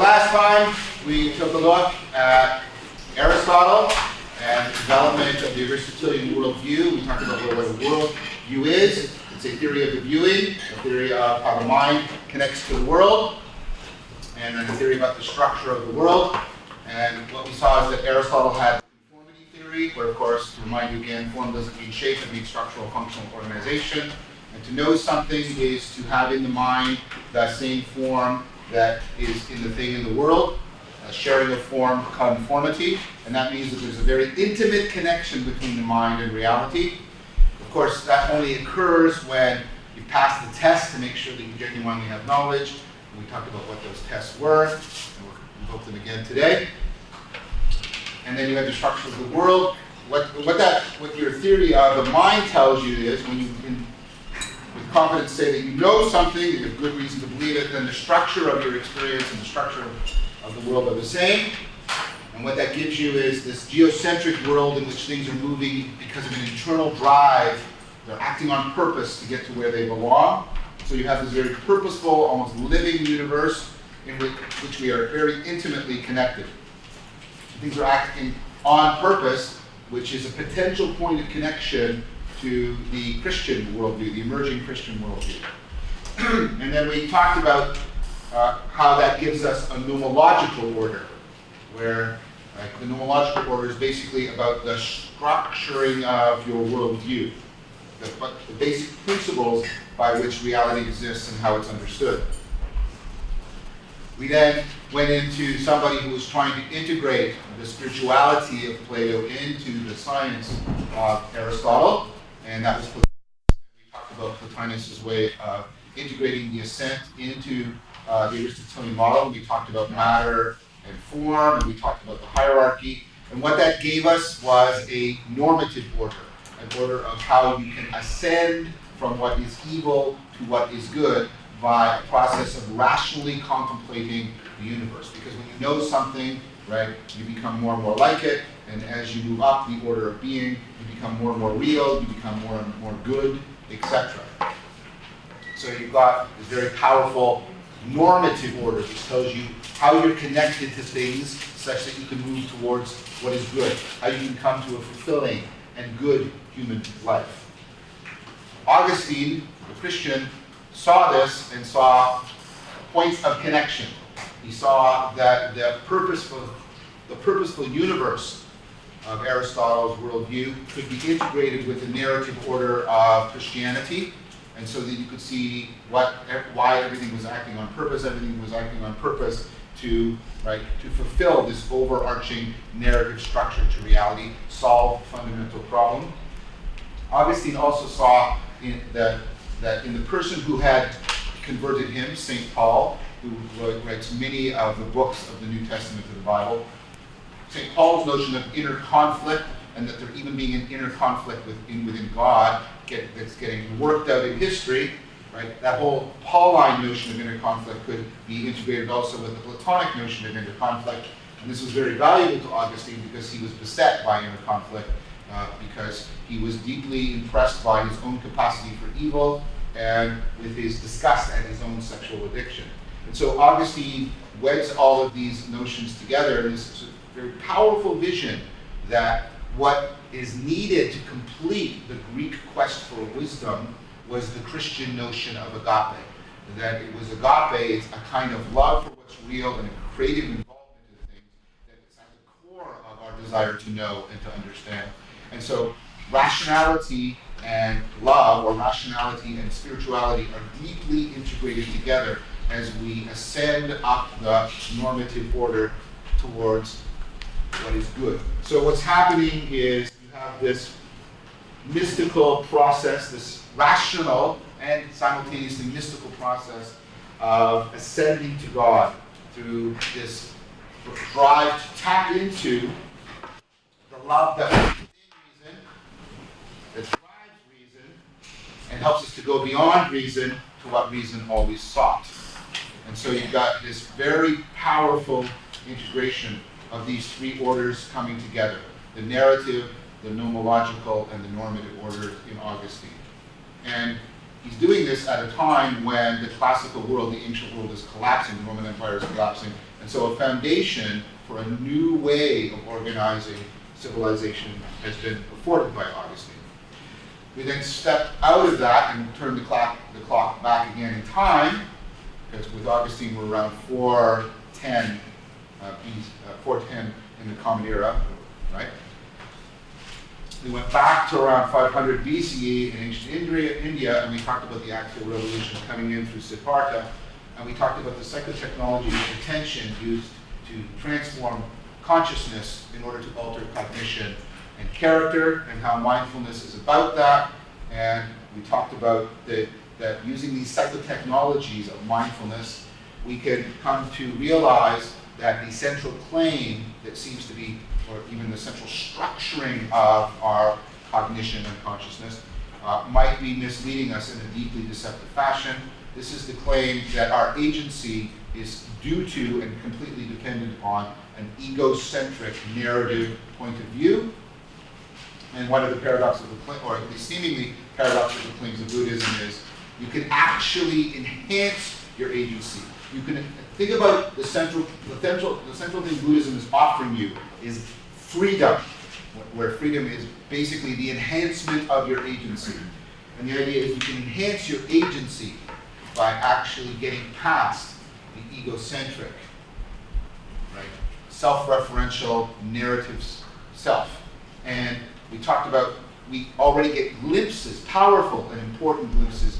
last time we took a look at Aristotle and the development of the Aristotelian worldview. We talked about what a worldview is. It's a theory of the viewing, a theory of how the mind connects to the world, and then a theory about the structure of the world. And what we saw is that Aristotle had conformity theory, where, of course, to remind you again, form doesn't mean shape, it means structural functional organization. And to know something is to have in the mind that same form that is in the thing in the world, sharing of form, conformity, and that means that there's a very intimate connection between the mind and reality. Of course, that only occurs when you pass the test to make sure that you genuinely have knowledge. And we talked about what those tests were, and we'll invoke them again today. And then you have the structure of the world. What your theory of the mind tells you is when you can with confidence say that you know something, you have good reason to believe it, then the structure of your experience and the structure of the world are the same. And what that gives you is this geocentric world in which things are moving because of an internal drive. They're acting on purpose to get to where they belong. So you have this very purposeful, almost living universe in which we are very intimately connected. Things are acting on purpose, which is a potential point of connection to the Christian worldview, the emerging Christian worldview. And then we talked about how that gives us a nomological order, where the nomological order is basically about the structuring of your worldview, the basic principles by which reality exists and how it's understood. We then went into somebody who was trying to integrate the spirituality of Plato into the science of Aristotle, and that was Plotinus. We talked about Plotinus' way of integrating the ascent into the Aristotelian model. We talked about matter and form, and we talked about the hierarchy. And what that gave us was a normative order, an order of how you can ascend from what is evil to what is good by a process of rationally contemplating the universe. Because when you know something, right, you become more and more like it, and as you move up the order of being, you become more and more real, you become more and more good, etc. So you've got this very powerful normative order which tells you how you're connected to things such that you can move towards what is good, how you can come to a fulfilling and good human life. Augustine, the Christian, saw this and saw points of connection. He saw that the purposeful universe of Aristotle's worldview could be integrated with the narrative order of Christianity, and so that you could see why everything was acting on purpose. Everything was acting on purpose to fulfill this overarching narrative structure to reality, solve a fundamental problem. Augustine also saw that in the person who had converted him, St. Paul, who writes many of the books of the New Testament of the Bible, St. Paul's notion of inner conflict, and that there even being an inner conflict within God that's getting worked out in history, right? That whole Pauline notion of inner conflict could be integrated also with the Platonic notion of inner conflict. And this was very valuable to Augustine because he was beset by inner conflict, because he was deeply impressed by his own capacity for evil and with his disgust at his own sexual addiction. And so Augustine weds all of these notions together in this very powerful vision that what is needed to complete the Greek quest for wisdom was the Christian notion of agape. That it was agape, it's a kind of love for what's real and a creative involvement in things that is at the core of our desire to know and to understand. And so rationality and love, or rationality and spirituality, are deeply integrated together as we ascend up the normative order towards what is good. So what's happening is you have this mystical process, this rational and simultaneously mystical process of ascending to God through this drive to tap into the love that is within reason, that drives reason, and helps us to go beyond reason to what reason always sought. And so you've got this very powerful integration of these three orders coming together: the narrative, the nomological, and the normative order in Augustine. And he's doing this at a time when the classical world, the ancient world, is collapsing, the Roman Empire is collapsing, And so a foundation for a new way of organizing civilization has been afforded by Augustine. We then step out of that and turn the clock back again in time, because with Augustine we're around 410 in the Common Era, right? We went back to around 500 BCE in ancient India, and we talked about the axial revolution coming in through Siddhartha, and we talked about the psychotechnology of attention used to transform consciousness in order to alter cognition and character, and how mindfulness is about that. And we talked about that using these psychotechnologies of mindfulness, we can come to realize that the central claim that seems to be, or even the central structuring of our cognition and consciousness, might be misleading us in a deeply deceptive fashion. This is the claim that our agency is due to and completely dependent on an egocentric narrative point of view. And one of the paradoxes of the claim, or at least seemingly paradoxical claims of Buddhism, is you can actually enhance your agency. You can think about the central thing Buddhism is offering you is freedom, where freedom is basically the enhancement of your agency. And the idea is you can enhance your agency by actually getting past the egocentric, right, self-referential narratives self. And we talked about, we already get glimpses, powerful and important glimpses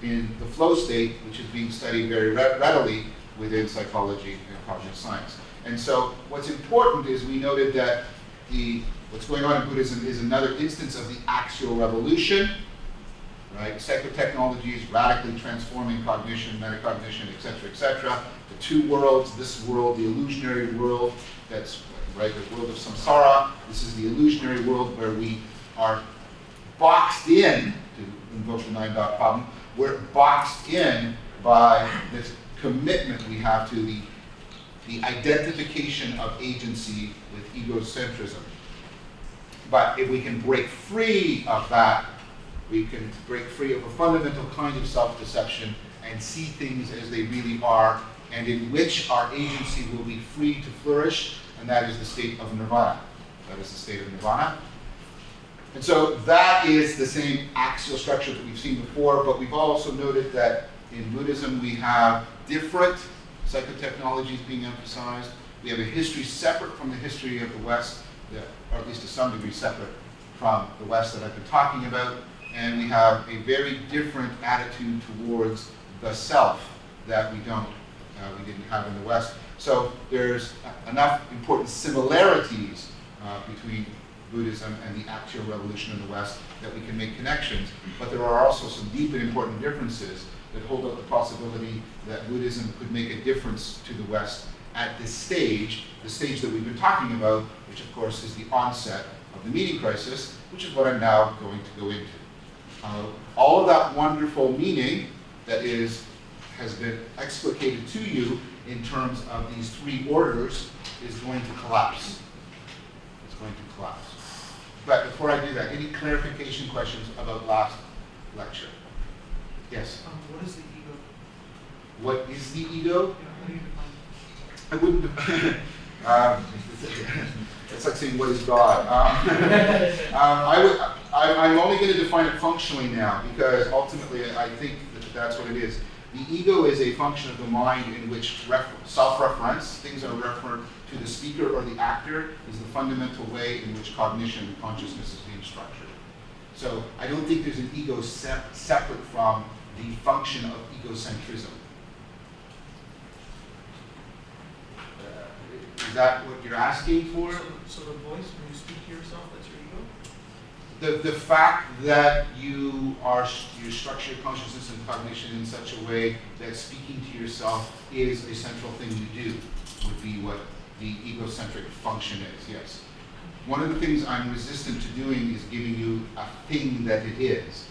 in the flow state, which is being studied very readily within psychology and cognitive science. And so what's important is we noted that what's going on in Buddhism is another instance of the axial revolution, right? Psychotechnologies radically transforming cognition, metacognition, et cetera, the two worlds, this world, the illusionary world, that's right, the world of samsara. This is the illusionary world where we are boxed in, to invoke the 9-dot problem, we're boxed in by this commitment we have to the identification of agency with egocentrism. But if we can break free of that, we can break free of a fundamental kind of self-deception and see things as they really are, and in which our agency will be free to flourish, and that is the state of nirvana. That is the state of nirvana. And so that is the same axial structure that we've seen before, but we've also noted that in Buddhism we have different psychotechnologies being emphasized. We have a history separate from the history of the West, or at least to some degree separate from the West that I've been talking about, and we have a very different attitude towards the self that we didn't have in the West. So there's enough important similarities between Buddhism and the axial revolution in the West that we can make connections, but there are also some deep and important differences that hold out the possibility that Buddhism could make a difference to the West at this stage, the stage that we've been talking about, which of course is the onset of the meaning crisis, which is what I'm now going to go into. All of that wonderful meaning that has been explicated to you in terms of these three orders is going to collapse. It's going to collapse. But before I do that, any clarification questions about last lecture? Yes? What is the ego? What is the ego? Yeah, how do you define it? I wouldn't. It's like saying, what is God? I'm only going to define it functionally now, because ultimately I think that that's what it is. The ego is a function of the mind in which self-reference, things are referred to the speaker or the actor, is the fundamental way in which cognition and consciousness is being structured. So I don't think there's an ego separate from the function of egocentrism. Is that what you're asking for? So the voice, when you speak to yourself, that's your ego? The fact that you structure your consciousness and cognition in such a way that speaking to yourself is a central thing you do would be what the egocentric function is, yes. One of the things I'm resistant to doing is giving you a thing that it is,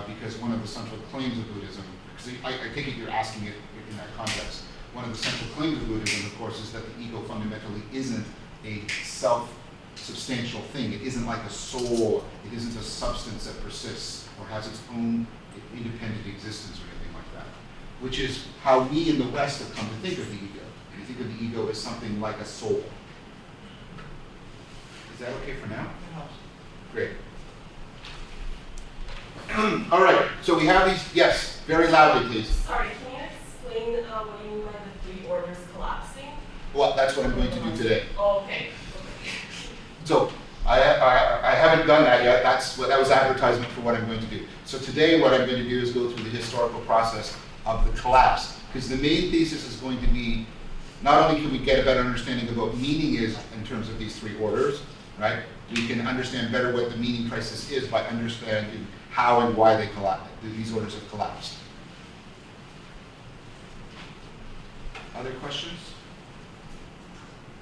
because one of the central claims of Buddhism, because I take it you're asking it in that context, one of the central claims of Buddhism, of course, is that the ego fundamentally isn't a self-substantial thing. It isn't like a soul. It isn't a substance that persists or has its own independent existence or anything like that, which is how we in the West have come to think of the ego. You think of the ego as something like a soul. Is that okay for now? It helps. Great. All right, so we have these, yes, very loudly, please. Sorry, can you explain what you mean by the three orders collapsing? Well, that's what I'm going to do today. Oh, okay. So I haven't done that yet. That was advertisement for what I'm going to do. So today what I'm going to do is go through the historical process of the collapse. Because the main thesis is going to be, not only can we get a better understanding of what meaning is in terms of these three orders, right? We can understand better what the meaning crisis is by understanding how and why they collapse, these orders have collapsed. Other questions?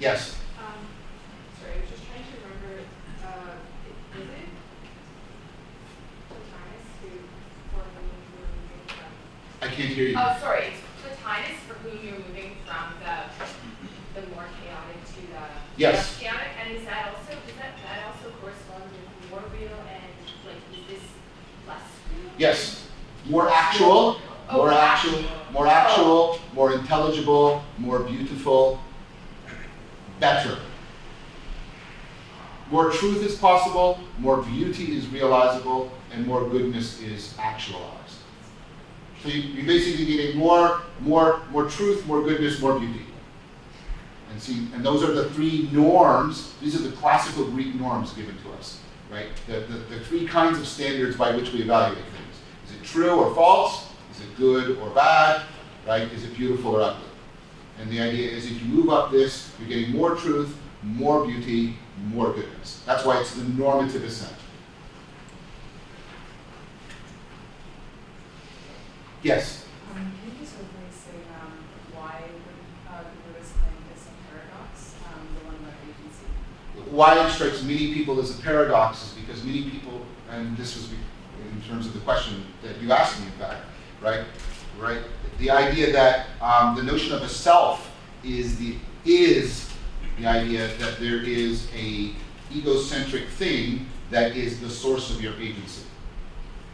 Yes? Sorry, I was just trying to remember, is it Plotinus who formerly you were moving from? I can't hear you. Oh, sorry, it's Plotinus for whom you're moving from the more chaotic to the Yes. less chaotic, and is that also, does that also correspond with more real and like, is this less real? Yes. More actual, more actual, more actual, more intelligible, more beautiful, better. More truth is possible, more beauty is realizable, and more goodness is actualized. So you basically need a more truth, more goodness, more beauty. And those are the three norms. These are the classical Greek norms given to us, right? The three kinds of standards by which we evaluate things. Is it true or false? Is it good or bad? Right? Is it beautiful or ugly? And the idea is if you move up this, you're getting more truth, more beauty, more goodness. That's why it's the normative ascent. Yes? Can you just quickly say why the Buddhist claim this a paradox, the one about agency? Why it strikes many people as a paradox is because many people, and this was in terms of the question that you asked me, in fact, right? The idea that the notion of a self is the idea that there is a egocentric thing that is the source of your agency.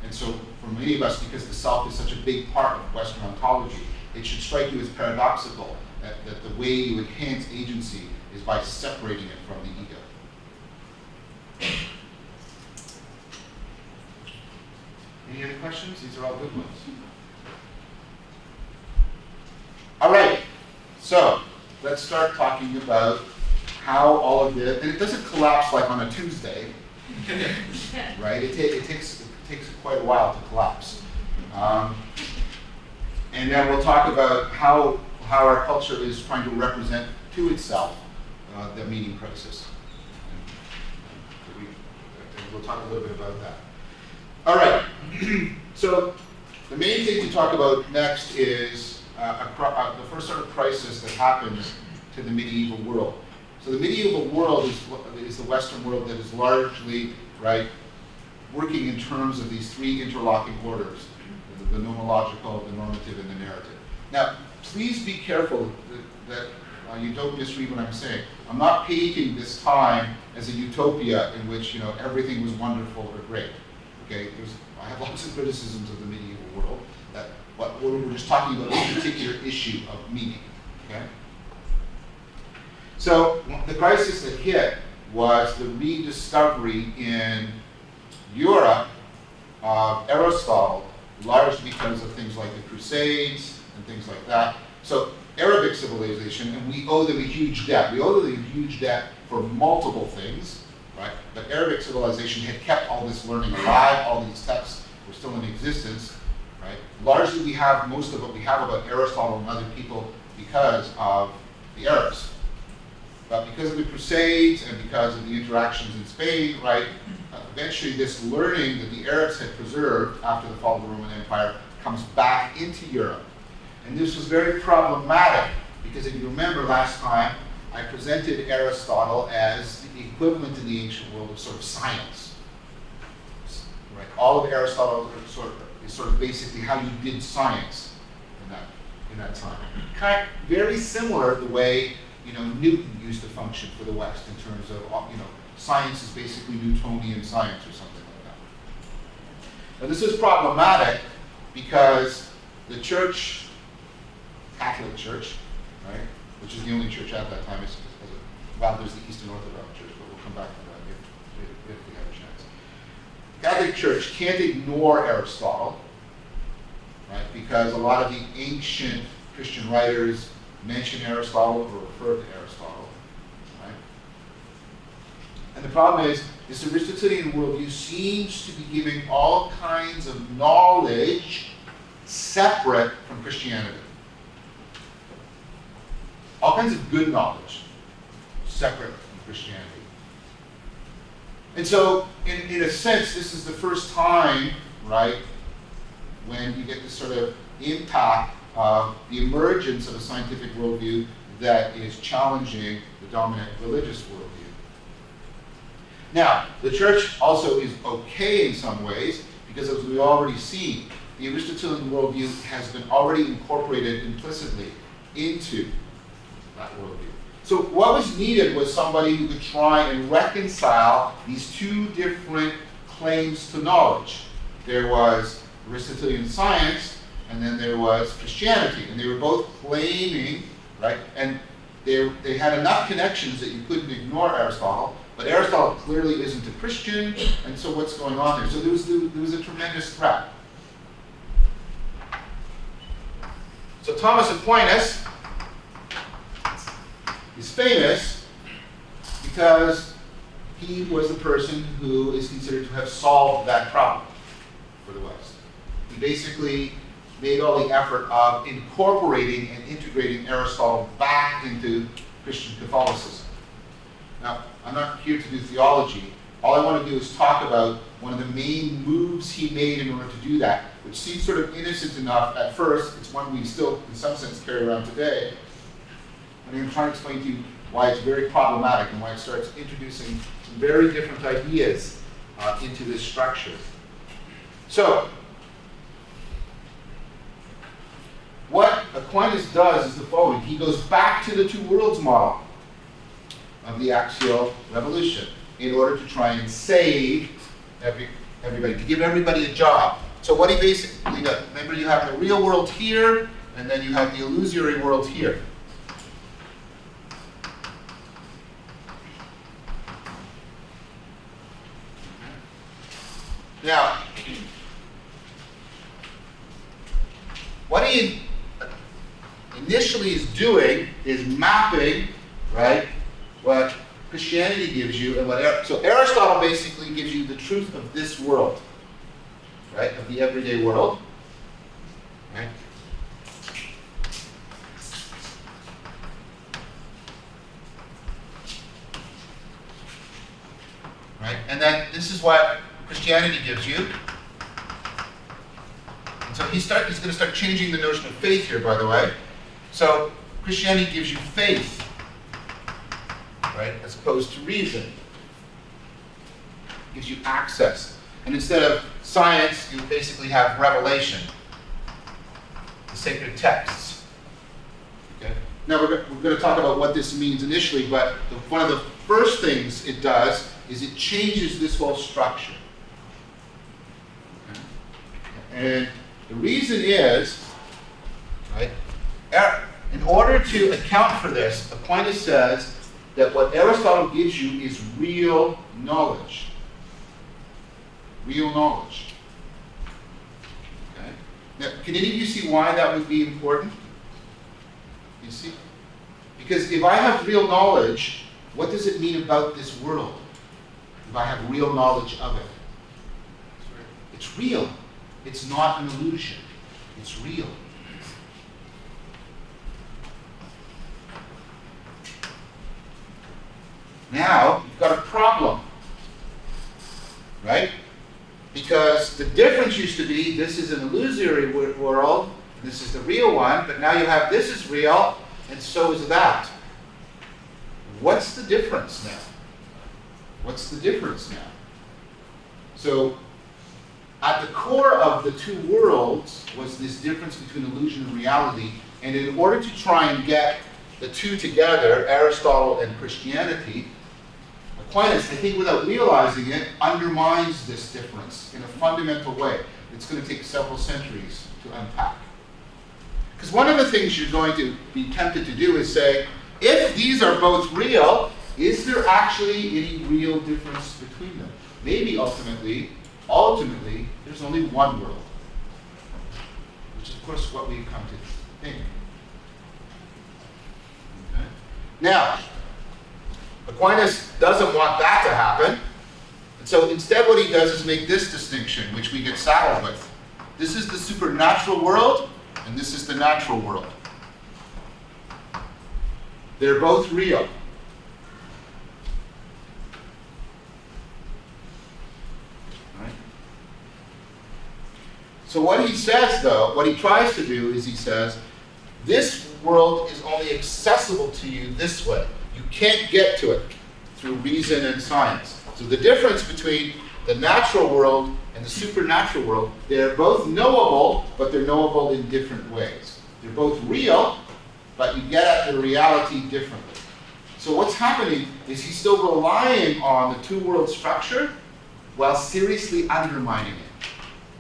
And so for many of us, because the self is such a big part of Western ontology, it should strike you as paradoxical that the way you enhance agency is by separating it from the ego. Any other questions? These are all good ones. All right, so let's start talking about how all of this, and it doesn't collapse like on a Tuesday, right? It takes quite a while to collapse. And then we'll talk about how our culture is trying to represent to itself the meaning crisis. And we'll talk a little bit about that. All right, so the main thing to talk about next is the first sort of crisis that happens to the medieval world. So the medieval world is the Western world that is largely, right, working in terms of these three interlocking orders, the nomological, the normative, and the narrative. Now, please be careful that you don't misread what I'm saying. I'm not painting this time as a utopia in which everything was wonderful or great. Okay, I have lots of criticisms of the medieval world. We're just talking about this particular issue of meaning. Okay. So the crisis that hit was the rediscovery in Europe of Aristotle, largely because of things like the Crusades and things like that. So Arabic civilization, and we owe them a huge debt. We owe them a huge debt for multiple things, right? But Arabic civilization had kept all this learning alive, all these texts were still in existence, right? Largely we have most of what we have about Aristotle and other people because of the Arabs. But because of the Crusades and because of the interactions in Spain, right, eventually this learning that the Arabs had preserved after the fall of the Roman Empire comes back into Europe. And this was very problematic because if you remember last time, I presented Aristotle as the equivalent in the ancient world of sort of science. Right? All of Aristotle is sort of basically how you did science in that time. Kind of very similar to the way Newton used to function for the West in terms of science is basically Newtonian science or something like that. Now this is problematic because the Church, Catholic Church, right, which is the only church at that time. Well, there's the Eastern Orthodox Church, but we'll come back to that if we have a chance. Catholic Church can't ignore Aristotle, right? Because a lot of the ancient Christian writers mention Aristotle or refer to Aristotle, right? And the problem is, this Aristotelian worldview seems to be giving all kinds of knowledge separate from Christianity. All kinds of good knowledge separate from Christianity. And so, in a sense, this is the first time, right, when you get this sort of impact of the emergence of a scientific worldview that is challenging the dominant religious worldview. Now, the church also is okay in some ways, because as we've already seen, the Aristotelian worldview has been already incorporated implicitly into that worldview. So what was needed was somebody who could try and reconcile these two different claims to knowledge. There was Aristotelian science, and then there was Christianity, and they were both claiming, right, and they had enough connections that you couldn't ignore Aristotle, but Aristotle clearly isn't a Christian, and so what's going on there? So there was a tremendous threat. So Thomas Aquinas is famous because he was the person who is considered to have solved that problem for the West. He basically made all the effort of incorporating and integrating Aristotle back into Christian Catholicism. Now, I'm not here to do theology. All I want to do is talk about one of the main moves he made in order to do that, which seems sort of innocent enough at first. It's one we still, in some sense, carry around today. And I'm trying to explain to you why it's very problematic and why it starts introducing some very different ideas into this structure. So, what Aquinas does is the following. He goes back to the two worlds model of the axial revolution in order to try and save everybody, to give everybody a job. So what he basically does, remember you have the real world here, and then you have the illusory world here. Now, what he initially is doing is mapping, right, what Christianity gives you and what so Aristotle basically gives you the truth of this world, right, of the everyday world, right? Right, and then this is what Christianity gives you. And so he's going to start changing the notion of faith here, by the way. So Christianity gives you faith, right, as opposed to reason. It gives you access. And instead of science, you basically have revelation, the sacred texts. Okay? Now we're going to talk about what this means initially, but one of the first things it does is it changes this whole structure. Okay? And the reason is, right, in order to account for this, Aquinas says that what Aristotle gives you is real knowledge. Real knowledge. Okay? Now, can any of you see why that would be important? You see? Because if I have real knowledge, what does it mean about this world? If I have real knowledge of it. It's real. It's not an illusion. It's real. Now, you've got a problem, right? Because the difference used to be this is an illusory world, this is the real one, but now you have this is real, and so is that. What's the difference now? What's the difference now? So, at the core of the two worlds was this difference between illusion and reality, and in order to try and get the two together, Aristotle and Christianity, Aquinas, I think without realizing it, undermines this difference in a fundamental way. It's going to take several centuries to unpack. Because one of the things you're going to be tempted to do is say, if these are both real, is there actually any real difference between them? Maybe ultimately, there's only one world. Which is, of course, what we've come to think. Okay? Now, Aquinas doesn't want that to happen. And so instead what he does is make this distinction, which we get saddled with. This is the supernatural world, and this is the natural world. They're both real. Right? So what he says, though, what he tries to do is he says, this world is only accessible to you this way. You can't get to it through reason and science. So the difference between the natural world and the supernatural world, they're both knowable, but they're knowable in different ways. They're both real, but you get at the reality differently. So what's happening is he's still relying on the two-world structure while seriously undermining it,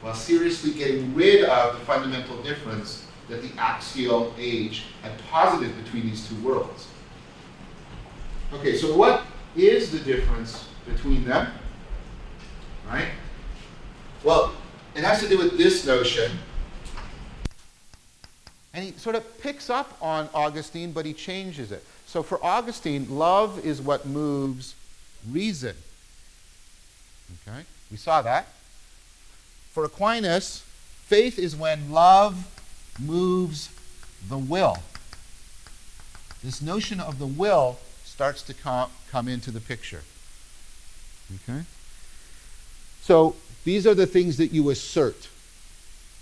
while seriously getting rid of the fundamental difference that the axial age had posited between these two worlds. Okay, so what is the difference between them? Right? Well, it has to do with this notion. And he sort of picks up on Augustine, but he changes it. So for Augustine, love is what moves reason. Okay? We saw that. For Aquinas, faith is when love moves the will. This notion of the will starts to come into the picture. Okay? So these are the things that you assert.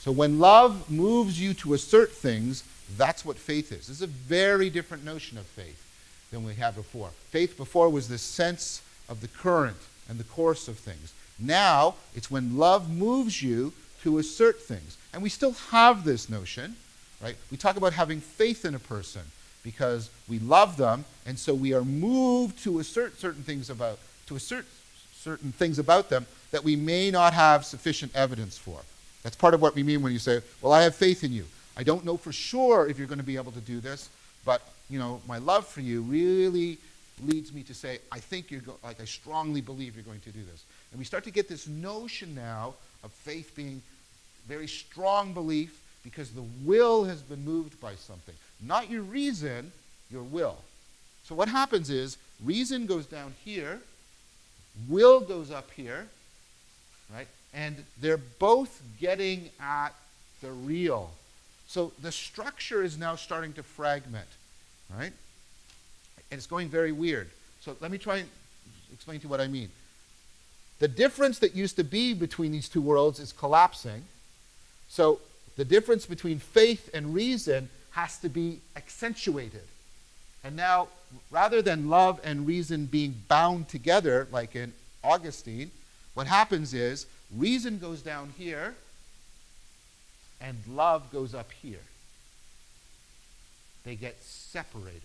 So when love moves you to assert things, that's what faith is. This is a very different notion of faith than we had before. Faith before was this sense of the current and the course of things. Now, it's when love moves you to assert things. And we still have this notion, right? We talk about having faith in a person because we love them, and so we are moved to assert certain things about them that we may not have sufficient evidence for. That's part of what we mean when you say, well, I have faith in you. I don't know for sure if you're going to be able to do this, but my love for you really leads me to say, I think I strongly believe you're going to do this. And we start to get this notion now of faith being very strong belief because the will has been moved by something. Not your reason, your will. So what happens is reason goes down here, will goes up here, right? And they're both getting at the real. So the structure is now starting to fragment, right? And it's going very weird. So let me try and explain to you what I mean. The difference that used to be between these two worlds is collapsing. So the difference between faith and reason has to be accentuated. And now, rather than love and reason being bound together, like in Augustine, what happens is reason goes down here and love goes up here. They get separated.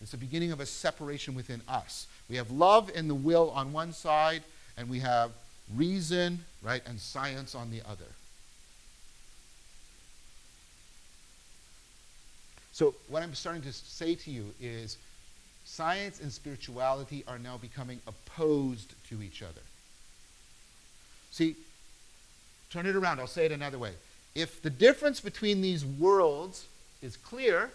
It's the beginning of a separation within us. We have love and the will on one side, and we have reason, right, and science on the other. So what I'm starting to say to you is science and spirituality are now becoming opposed to each other. See, turn it around. I'll say it another way. If the difference between these worlds is clear,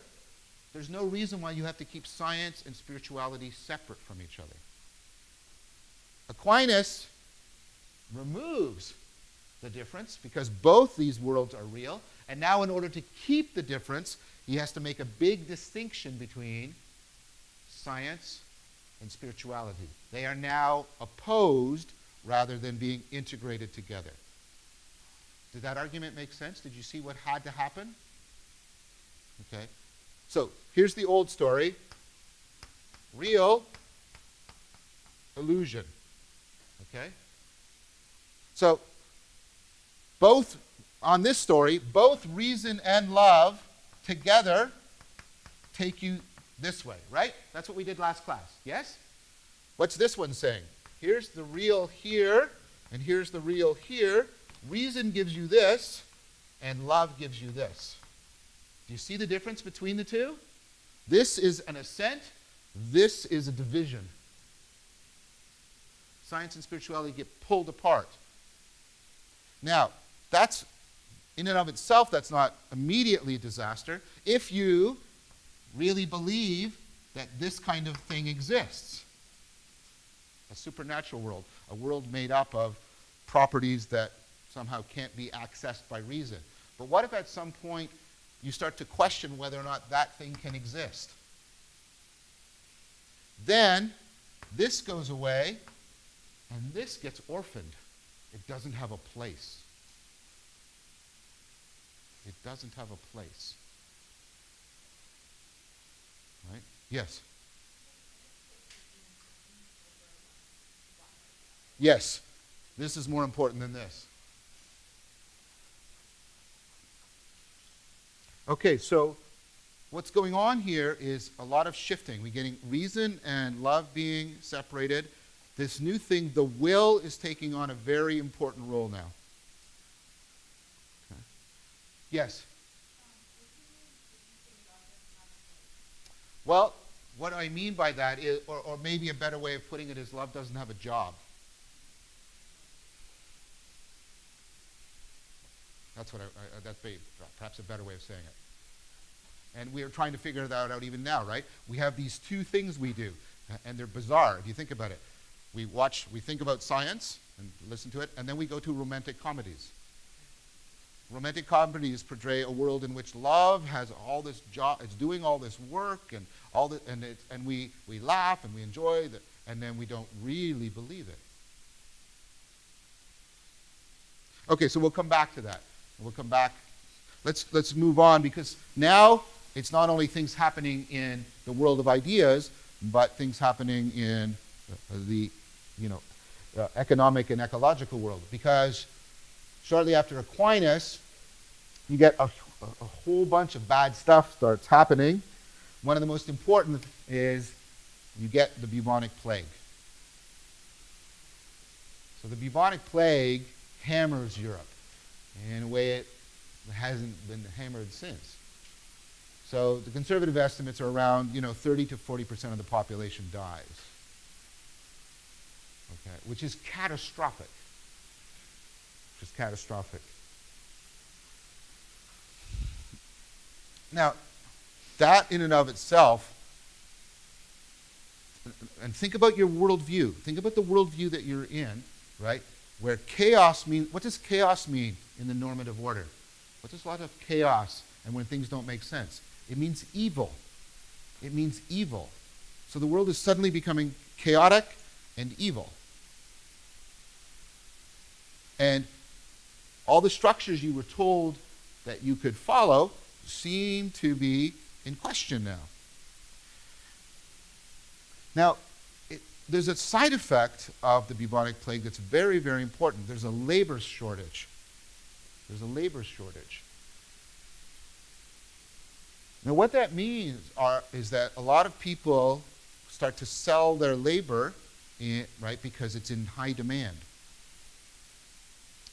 there's no reason why you have to keep science and spirituality separate from each other. Aquinas removes the difference because both these worlds are real, and now in order to keep the difference, he has to make a big distinction between science and spirituality. They are now opposed rather than being integrated together. Did that argument make sense? Did you see what had to happen? Okay. So here's the old story. Real, illusion. Okay? So both, on this story, both reason and love together take you this way, right? That's what we did last class, yes? What's this one saying? Here's the real here, and here's the real here. Reason gives you this, and love gives you this. Do you see the difference between the two? This is an ascent. This is a division. Science and spirituality get pulled apart. Now, that's, in and of itself, that's not immediately a disaster if you really believe that this kind of thing exists. A supernatural world, a world made up of properties that somehow can't be accessed by reason. But what if at some point you start to question whether or not that thing can exist? Then this goes away, and this gets orphaned. It doesn't have a place. It doesn't have a place. Right? Yes? Yes. This is more important than this. Okay, so what's going on here is a lot of shifting. We're getting reason and love being separated. This new thing, the will, is taking on a very important role now. Okay. Yes? Well, what I mean by that is, or maybe a better way of putting it is, love doesn't have a job. That's what that's perhaps a better way of saying it. And we are trying to figure that out even now, right? We have these two things we do, and they're bizarre if you think about it. We think about science and listen to it, and then we go to romantic comedies. Romantic comedies portray a world in which love has all this job, it's doing all this work, and we laugh and we enjoy it, and then we don't really believe it. Okay, so we'll come back to that. We'll come back. Let's move on, because now it's not only things happening in the world of ideas, but things happening in the economic and ecological world. Because shortly after Aquinas, you get a whole bunch of bad stuff starts happening. One of the most important is you get the bubonic plague. So the bubonic plague hammers Europe in a way it hasn't been hammered since. So the conservative estimates are around 30 to 40% of the population dies. Okay, which is catastrophic. Now, that in and of itself, and think about your worldview. Think about the worldview that you're in, right? Where chaos means, what does chaos mean in the normative order? What does a lot of chaos and when things don't make sense? It means evil. It means evil. So the world is suddenly becoming chaotic and evil. And all the structures you were told that you could follow seem to be in question now. Now, there's a side effect of the bubonic plague that's very, very important. There's a labor shortage. Now, what that means is that a lot of people start to sell their labor, right, because it's in high demand.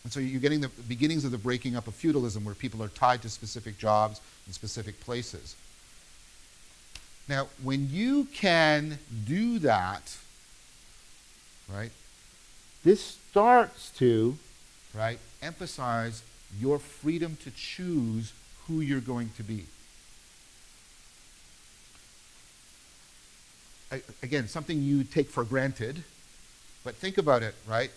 And so you're getting the beginnings of the breaking up of feudalism, where people are tied to specific jobs in specific places. Now, when you can do that, right, this starts to, right, emphasize your freedom to choose who you're going to be. Again, something you take for granted, but think about it, right?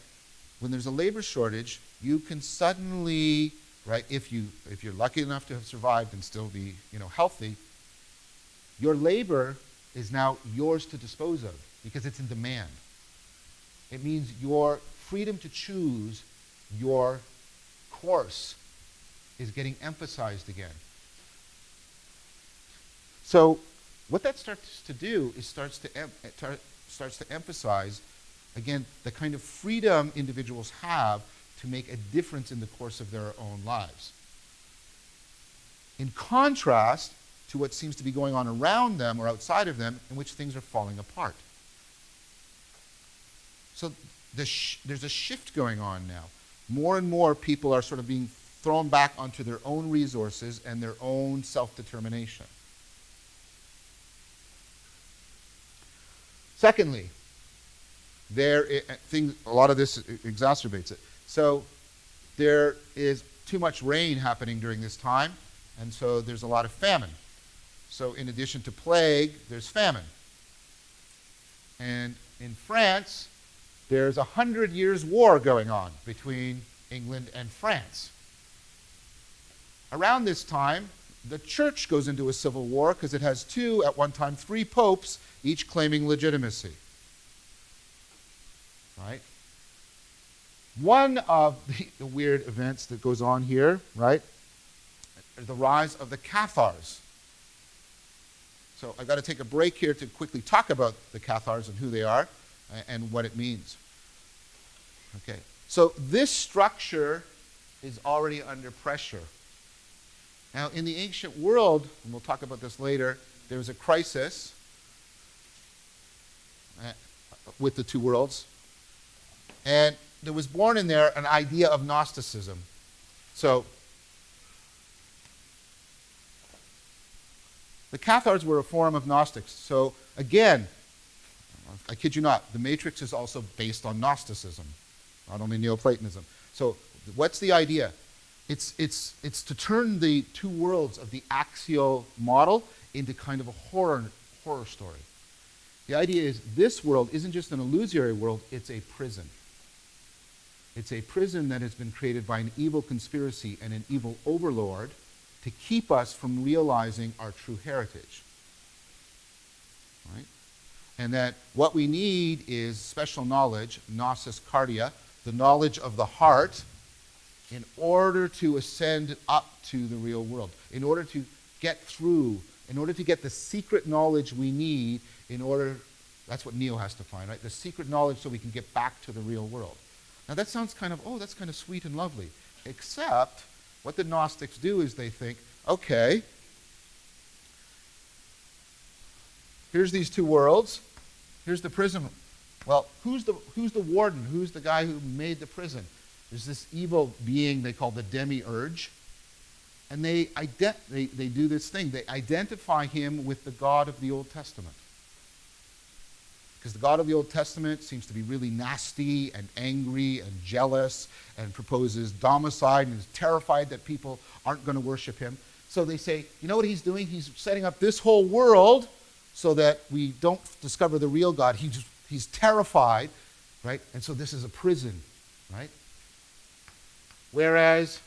When there's a labor shortage, you can suddenly, right, if you're lucky enough to have survived and still be, healthy, your labor is now yours to dispose of because it's in demand. It means your freedom to choose your course is getting emphasized again. So what that starts to do is starts to emphasize, again, the kind of freedom individuals have to make a difference in the course of their own lives. In contrast to what seems to be going on around them or outside of them, in which things are falling apart. So there's a shift going on now. More and more people are sort of being thrown back onto their own resources and their own self-determination. Secondly, a lot of this exacerbates it. So there is too much rain happening during this time, and so there's a lot of famine. So in addition to plague, there's famine. And in France, there's 100 years war going on between England and France. Around this time, the church goes into a civil war because it has at one time, three popes, each claiming legitimacy. Right? One of the weird events that goes on here, right, is the rise of the Cathars. So I've got to take a break here to quickly talk about the Cathars and who they are and what it means. Okay, so this structure is already under pressure. Now, in the ancient world, and we'll talk about this later, there was a crisis with the two worlds, and there was born in there an idea of Gnosticism. So, the Cathars were a form of Gnostics. So, again, I kid you not, the Matrix is also based on Gnosticism, not only Neoplatonism. So, what's the idea? It's to turn the two worlds of the axial model into kind of a horror story. The idea is this world isn't just an illusory world, it's a prison. It's a prison that has been created by an evil conspiracy and an evil overlord to keep us from realizing our true heritage. Right? And that what we need is special knowledge, gnosis cardia, the knowledge of the heart, in order to ascend up to the real world, in order to get through, in order to get the secret knowledge we need that's what Neo has to find, right? The secret knowledge so we can get back to the real world. Now that sounds that's kind of sweet and lovely, except what the Gnostics do is they think, okay, here's these two worlds, here's the prison. Well, who's the warden? Who's the guy who made the prison? There's this evil being they call the demiurge, and they do this thing. They identify him with the God of the Old Testament. Because the God of the Old Testament seems to be really nasty and angry and jealous and proposes domicide and is terrified that people aren't going to worship him. So they say, you know what he's doing? He's setting up this whole world so that we don't discover the real God. He's terrified, right? And so this is a prison, right? Whereas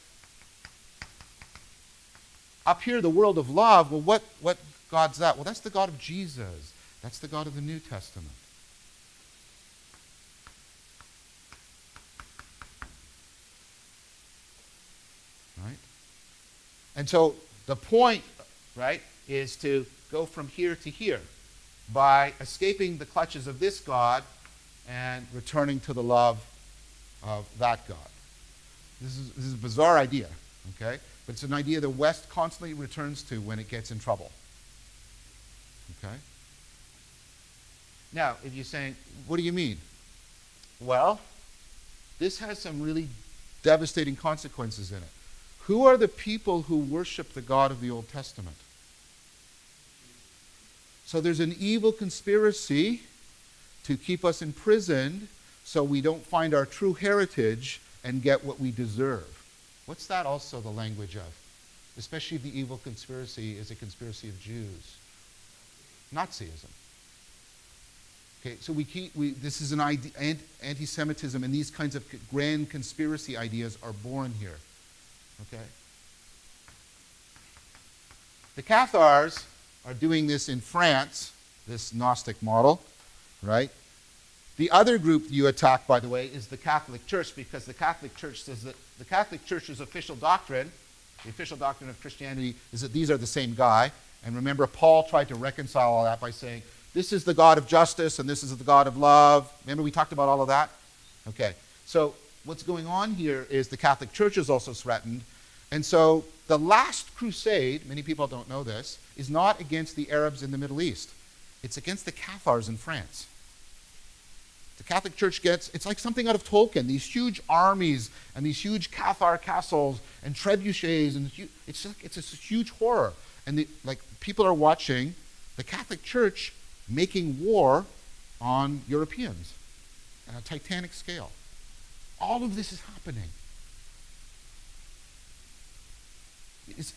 up here, the world of love, well, what God's that? Well, that's the God of Jesus. That's the God of the New Testament. Right? And so the point, right, is to go from here to here by escaping the clutches of this God and returning to the love of that God. This is a bizarre idea, okay? But it's an idea the West constantly returns to when it gets in trouble. Okay? Now, if you're saying, what do you mean? Well, this has some really devastating consequences in it. Who are the people who worship the God of the Old Testament? So there's an evil conspiracy to keep us imprisoned so we don't find our true heritage and get what we deserve. What's that also the language of? Especially the evil conspiracy is a conspiracy of Jews. Nazism. Okay, so this is an anti-Semitism, and these kinds of grand conspiracy ideas are born here. Okay? The Cathars are doing this in France, this Gnostic model, right? The other group you attack, by the way, is the Catholic Church, because the Catholic Church says that the Catholic Church's official doctrine, the official doctrine of Christianity, is that these are the same guy. And remember, Paul tried to reconcile all that by saying, this is the God of justice and this is the God of love. Remember we talked about all of that? Okay, so what's going on here is the Catholic Church is also threatened. And so the last crusade, many people don't know this, is not against the Arabs in the Middle East. It's against the Cathars in France. The Catholic Church it's like something out of Tolkien, these huge armies and these huge Cathar castles and trebuchets, and it's a huge horror. And people are watching the Catholic Church making war on Europeans on a titanic scale. All of this is happening.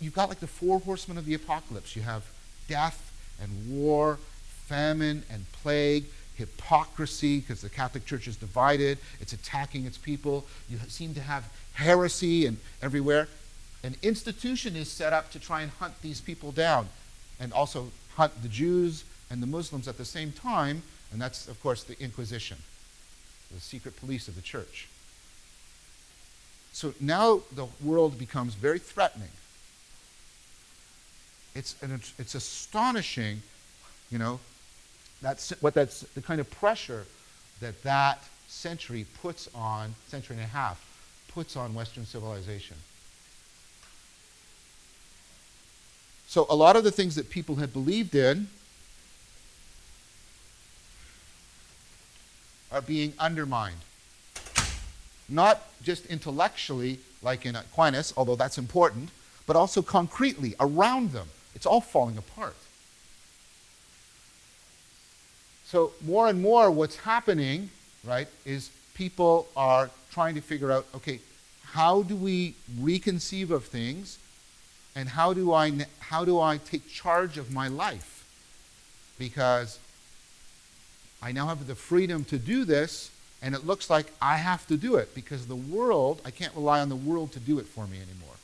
You've got like the 4 horsemen of the apocalypse. You have death and war, famine and plague, hypocrisy, because the Catholic Church is divided. It's attacking its people. You seem to have heresy and everywhere. An institution is set up to try and hunt these people down, and also hunt the Jews and the Muslims at the same time, and that's, of course, the Inquisition, the secret police of the church. So now the world becomes very threatening. It's astonishing, that's the kind of pressure that century and a half puts on Western civilization. So a lot of the things that people had believed in are being undermined. Not just intellectually, like in Aquinas, although that's important, but also concretely around them. It's all falling apart. So more and more what's happening, right, is people are trying to figure out, okay, how do we reconceive of things, and how do I take charge of my life? Because I now have the freedom to do this, and it looks like I have to do it, because the world, I can't rely on the world to do it for me anymore.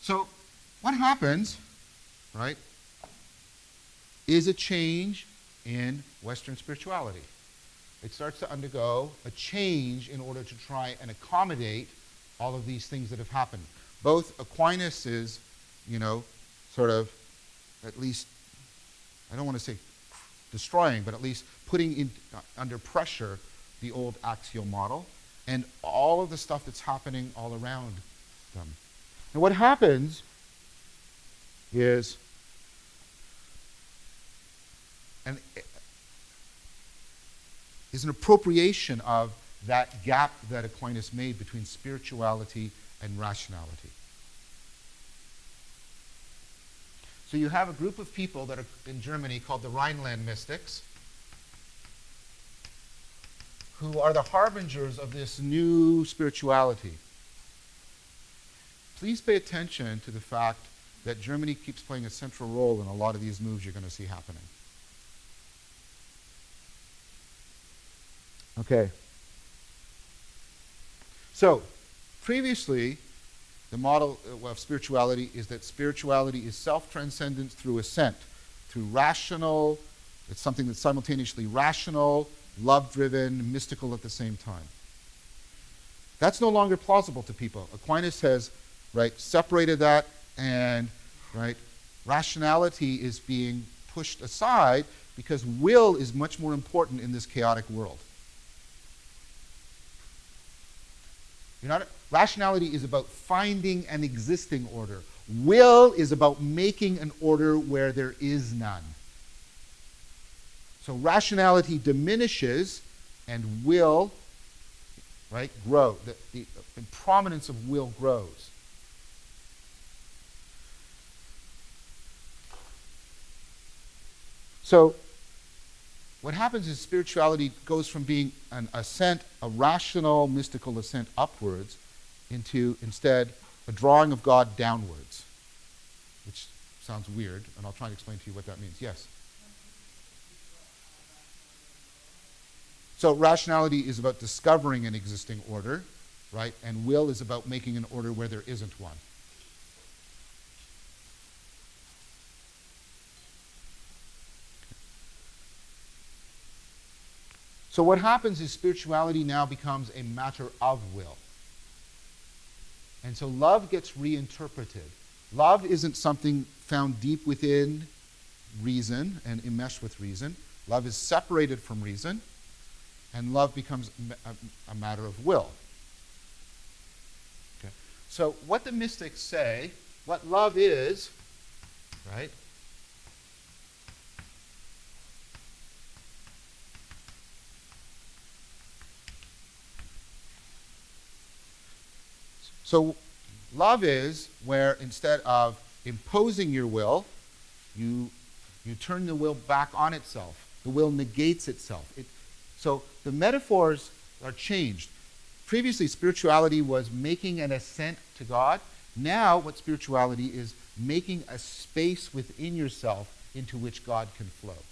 So what happens, right, is a change in Western spirituality. It starts to undergo a change in order to try and accommodate all of these things that have happened. Both Aquinas' sort of, at least, I don't want to say destroying, but at least putting under pressure the old axial model, and all of the stuff that's happening all around them. And what happens is an appropriation of that gap that Aquinas made between spirituality and rationality. So you have a group of people that are in Germany called the Rhineland mystics, who are the harbingers of this new spirituality. Please pay attention to the fact that Germany keeps playing a central role in a lot of these moves you're going to see happening. Okay. So, previously, the model of spirituality is that spirituality is self-transcendence through ascent, through rational, it's something that's simultaneously rational, love-driven, mystical at the same time. That's no longer plausible to people. Aquinas has, separated that, and, rationality is being pushed aside because will is much more important in this chaotic world. Rationality is about finding an existing order. Will is about making an order where there is none. So rationality diminishes and will, grow. The prominence of will grows. So what happens is spirituality goes from being an ascent, a rational, mystical ascent upwards, into, instead, a drawing of God downwards, which sounds weird, and I'll try and explain to you what that means. Yes? So rationality is about discovering an existing order, and will is about making an order where there isn't one. So what happens is spirituality now becomes a matter of will. And so love gets reinterpreted. Love isn't something found deep within reason and enmeshed with reason. Love is separated from reason. and love becomes a matter of will. Okay. So what the mystics say, what love is, right? So love is where instead of imposing your will, you turn the will back on itself. The will negates itself. So the metaphors are changed. Previously, spirituality was making an ascent to God. Now, what spirituality is making a space within yourself into which God can flow.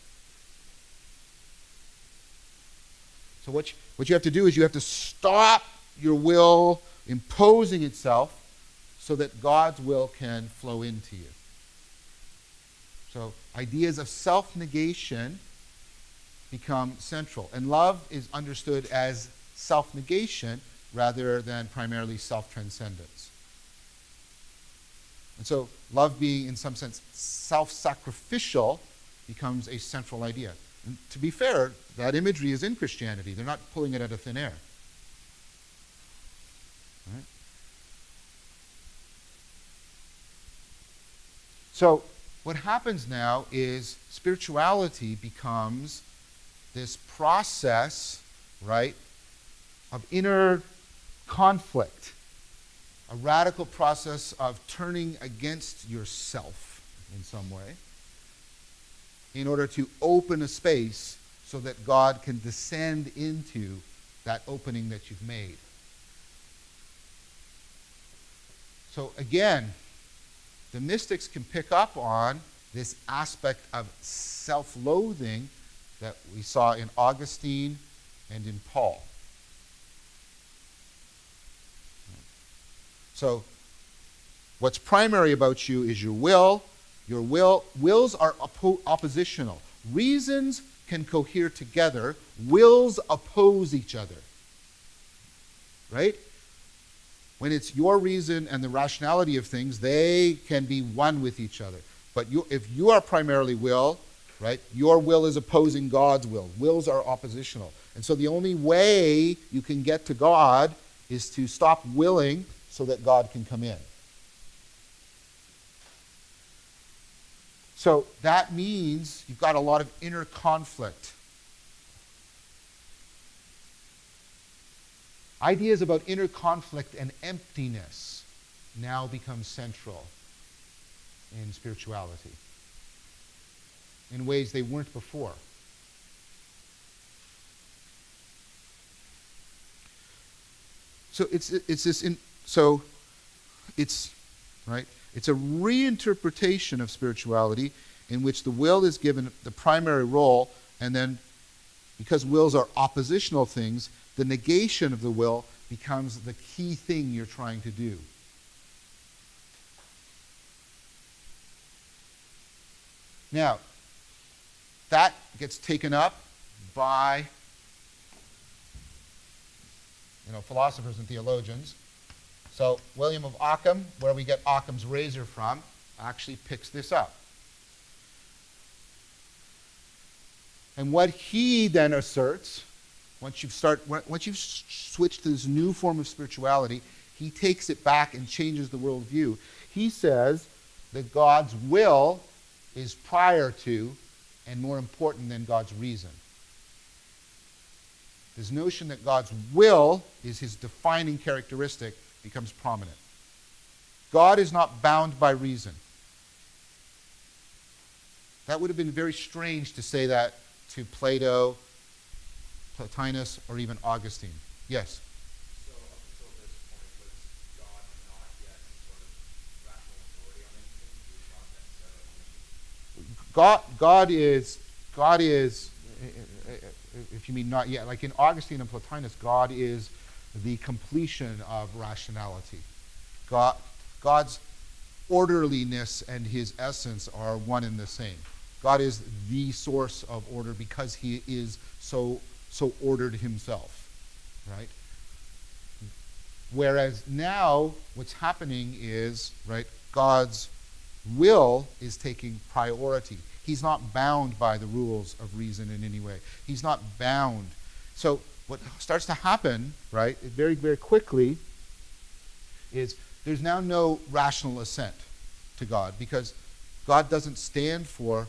So what you have to do is you have to stop your will imposing itself so that God's will can flow into you. So ideas of self-negation become central. And love is understood as self-negation rather than primarily self-transcendence. And so love being, in some sense, self-sacrificial becomes a central idea. And to be fair, that imagery is in Christianity. They're not pulling it out of thin air. Right? So what happens now is spirituality becomes this process, right, of inner conflict, a radical process of turning against yourself in some way in order to open a space so that God can descend into that opening that you've made. So again, the mystics can pick up on this aspect of self-loathing that we saw in Augustine and in Paul. So what's primary about you is your will. Your wills are oppositional. Reasons can cohere together. Wills oppose each other. Right? When it's your reason and the rationality of things, they can be one with each other. But if you are primarily will, right, your will is opposing God's will. Wills are oppositional. And so the only way you can get to God is to stop willing so that God can come in. So that means you've got a lot of inner conflict. Ideas about inner conflict and emptiness now become central in spirituality in ways they weren't before. So it's a reinterpretation of spirituality in which the will is given the primary role, and then because wills are oppositional things, the negation of the will becomes the key thing you're trying to do. Now, that gets taken up by philosophers and theologians. So William of Ockham, where we get Occam's razor from, actually picks this up. And what he then asserts, once you've switched to this new form of spirituality, he takes it back and changes the worldview. He says that God's will is prior to and more important than God's reason. This notion that God's will is his defining characteristic becomes prominent. God is not bound by reason. That would have been very strange to say that to Plato, Plotinus, or even Augustine. Yes? So up until this point, was God not yet sort of rational authority on anything? He was not necessarily God is, if you mean not yet, like in Augustine and Plotinus, God is the completion of rationality. God's orderliness and his essence are one and the same. God is the source of order because he is so ordered himself, right? Whereas now what's happening is, right, God's will is taking priority. He's not bound by the rules of reason in any way. He's not bound. So what starts to happen, right, very, very quickly, is there's now no rational assent to God, because God doesn't stand for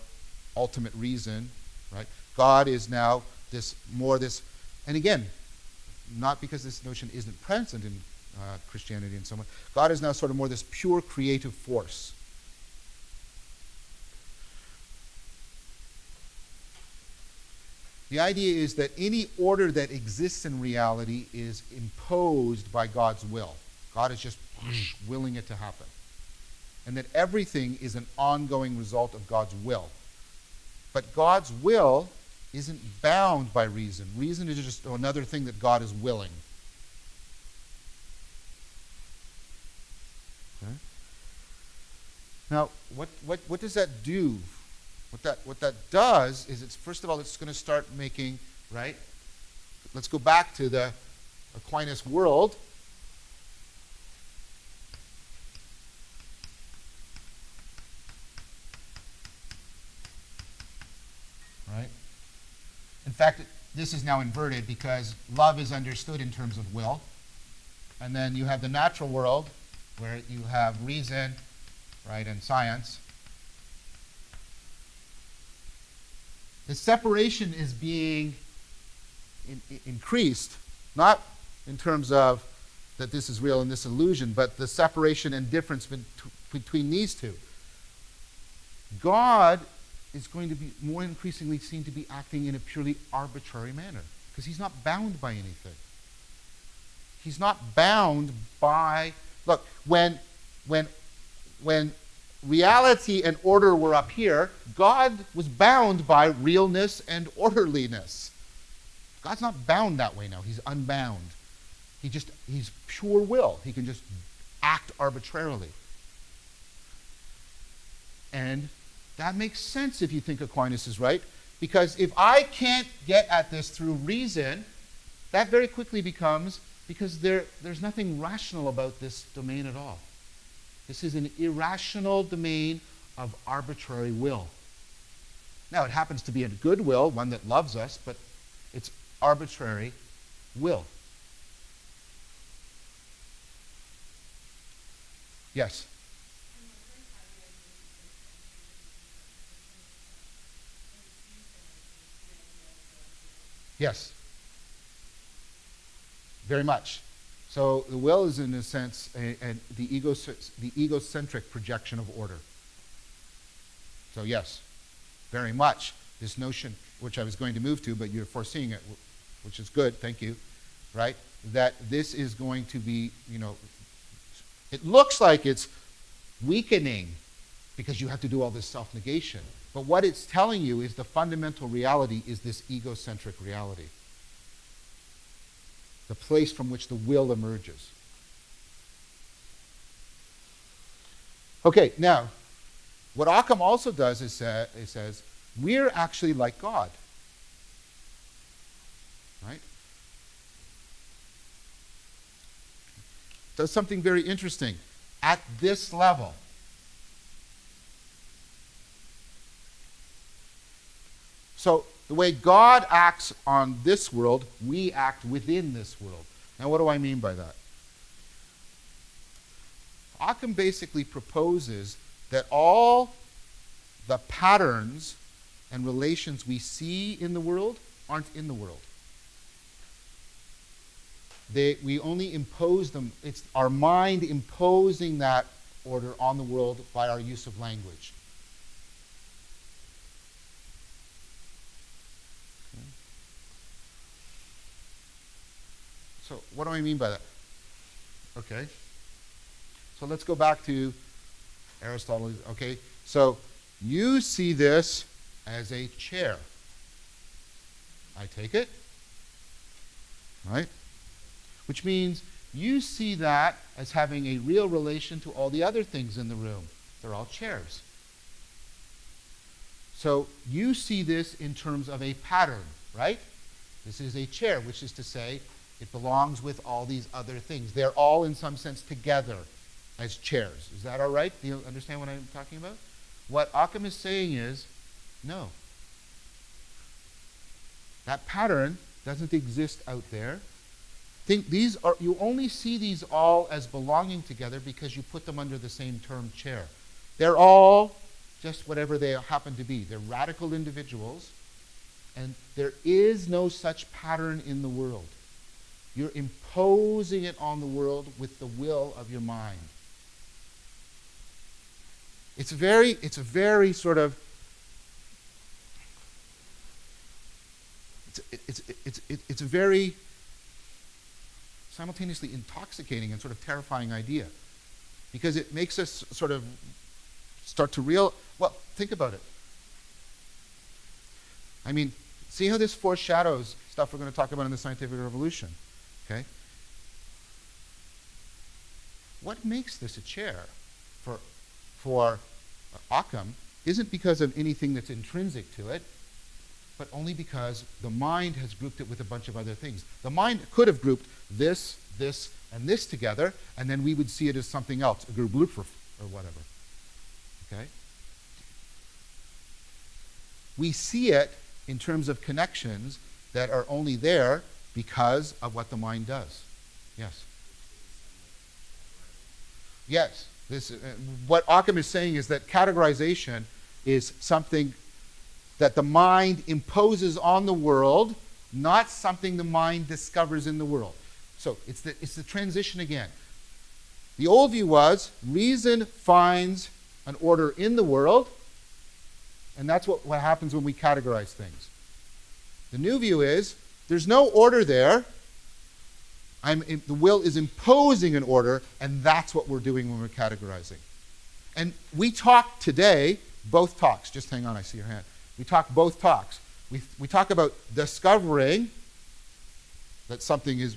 ultimate reason, right? God is now this, and again, not because this notion isn't present in Christianity and so on. God is now sort of more this pure creative force. The idea is that any order that exists in reality is imposed by God's will. God is just willing it to happen. And that everything is an ongoing result of God's will. But God's will isn't bound by reason. Reason is just another thing that God is willing. Okay? Now, what does that do? What that does is, it's first of all, it's going to start making, right? Let's go back to the Aquinas world. Right? In fact, this is now inverted because love is understood in terms of will. And then you have the natural world where you have reason, right, and science. The separation is being increased, not in terms of that this is real and this illusion, but the separation and difference between these two. God is going to be more increasingly seen to be acting in a purely arbitrary manner, because he's not bound by anything. He's not bound by, look, when reality and order were up here, God was bound by realness and orderliness. God's not bound that way now. He's unbound. He's pure will. He can just act arbitrarily. And that makes sense if you think Aquinas is right, because if I can't get at this through reason, that very quickly becomes, because there's nothing rational about this domain at all. This is an irrational domain of arbitrary will. Now, it happens to be a good will, one that loves us, but it's arbitrary will. Yes? Yes. Very much. So the will is, in a sense, the egocentric projection of order. So yes, very much. This notion, which I was going to move to, but you're foreseeing it, which is good, thank you, right? That this is going to be, it looks like it's weakening because you have to do all this self-negation. But what it's telling you is the fundamental reality is this egocentric reality. The place from which the will emerges. Okay, now, what Occam also does is it says, we're actually like God. Right? Does something very interesting. At this level, so the way God acts on this world, we act within this world. Now, what do I mean by that? Occam basically proposes that all the patterns and relations we see in the world aren't in the world. We only impose them. It's our mind imposing that order on the world by our use of language. So what do I mean by that? Okay. So let's go back to Aristotle. Okay. So you see this as a chair. I take it. Right? Which means you see that as having a real relation to all the other things in the room. They're all chairs. So you see this in terms of a pattern, right? This is a chair, which is to say, it belongs with all these other things. They're all, in some sense, together as chairs. Is that all right? Do you understand what I'm talking about? What Occam is saying is, no. That pattern doesn't exist out there. Think these are, you only see these all as belonging together because you put them under the same term chair. They're all just whatever they happen to be. They're radical individuals, and there is no such pattern in the world. You're imposing it on the world with the will of your mind. It's a very sort of, it's a very simultaneously intoxicating and sort of terrifying idea, because it makes us sort of start to well, think about it. I mean, see how this foreshadows stuff we're going to talk about in the scientific revolution, okay? What makes this a chair for Occam isn't because of anything that's intrinsic to it, but only because the mind has grouped it with a bunch of other things. The mind could have grouped this, this, and this together, and then we would see it as something else, a Geblüpfer or whatever. Okay? We see it in terms of connections that are only there because of what the mind does. Yes? Yes. What Occam is saying is that categorization is something that the mind imposes on the world, not something the mind discovers in the world. So it's the transition again. The old view was reason finds an order in the world, and that's what happens when we categorize things. The new view is there's no order there. The will is imposing an order, and that's what we're doing when we're categorizing. And we talk today, both talks. Just hang on, I see your hand. We talk both talks. We talk about discovering that something is,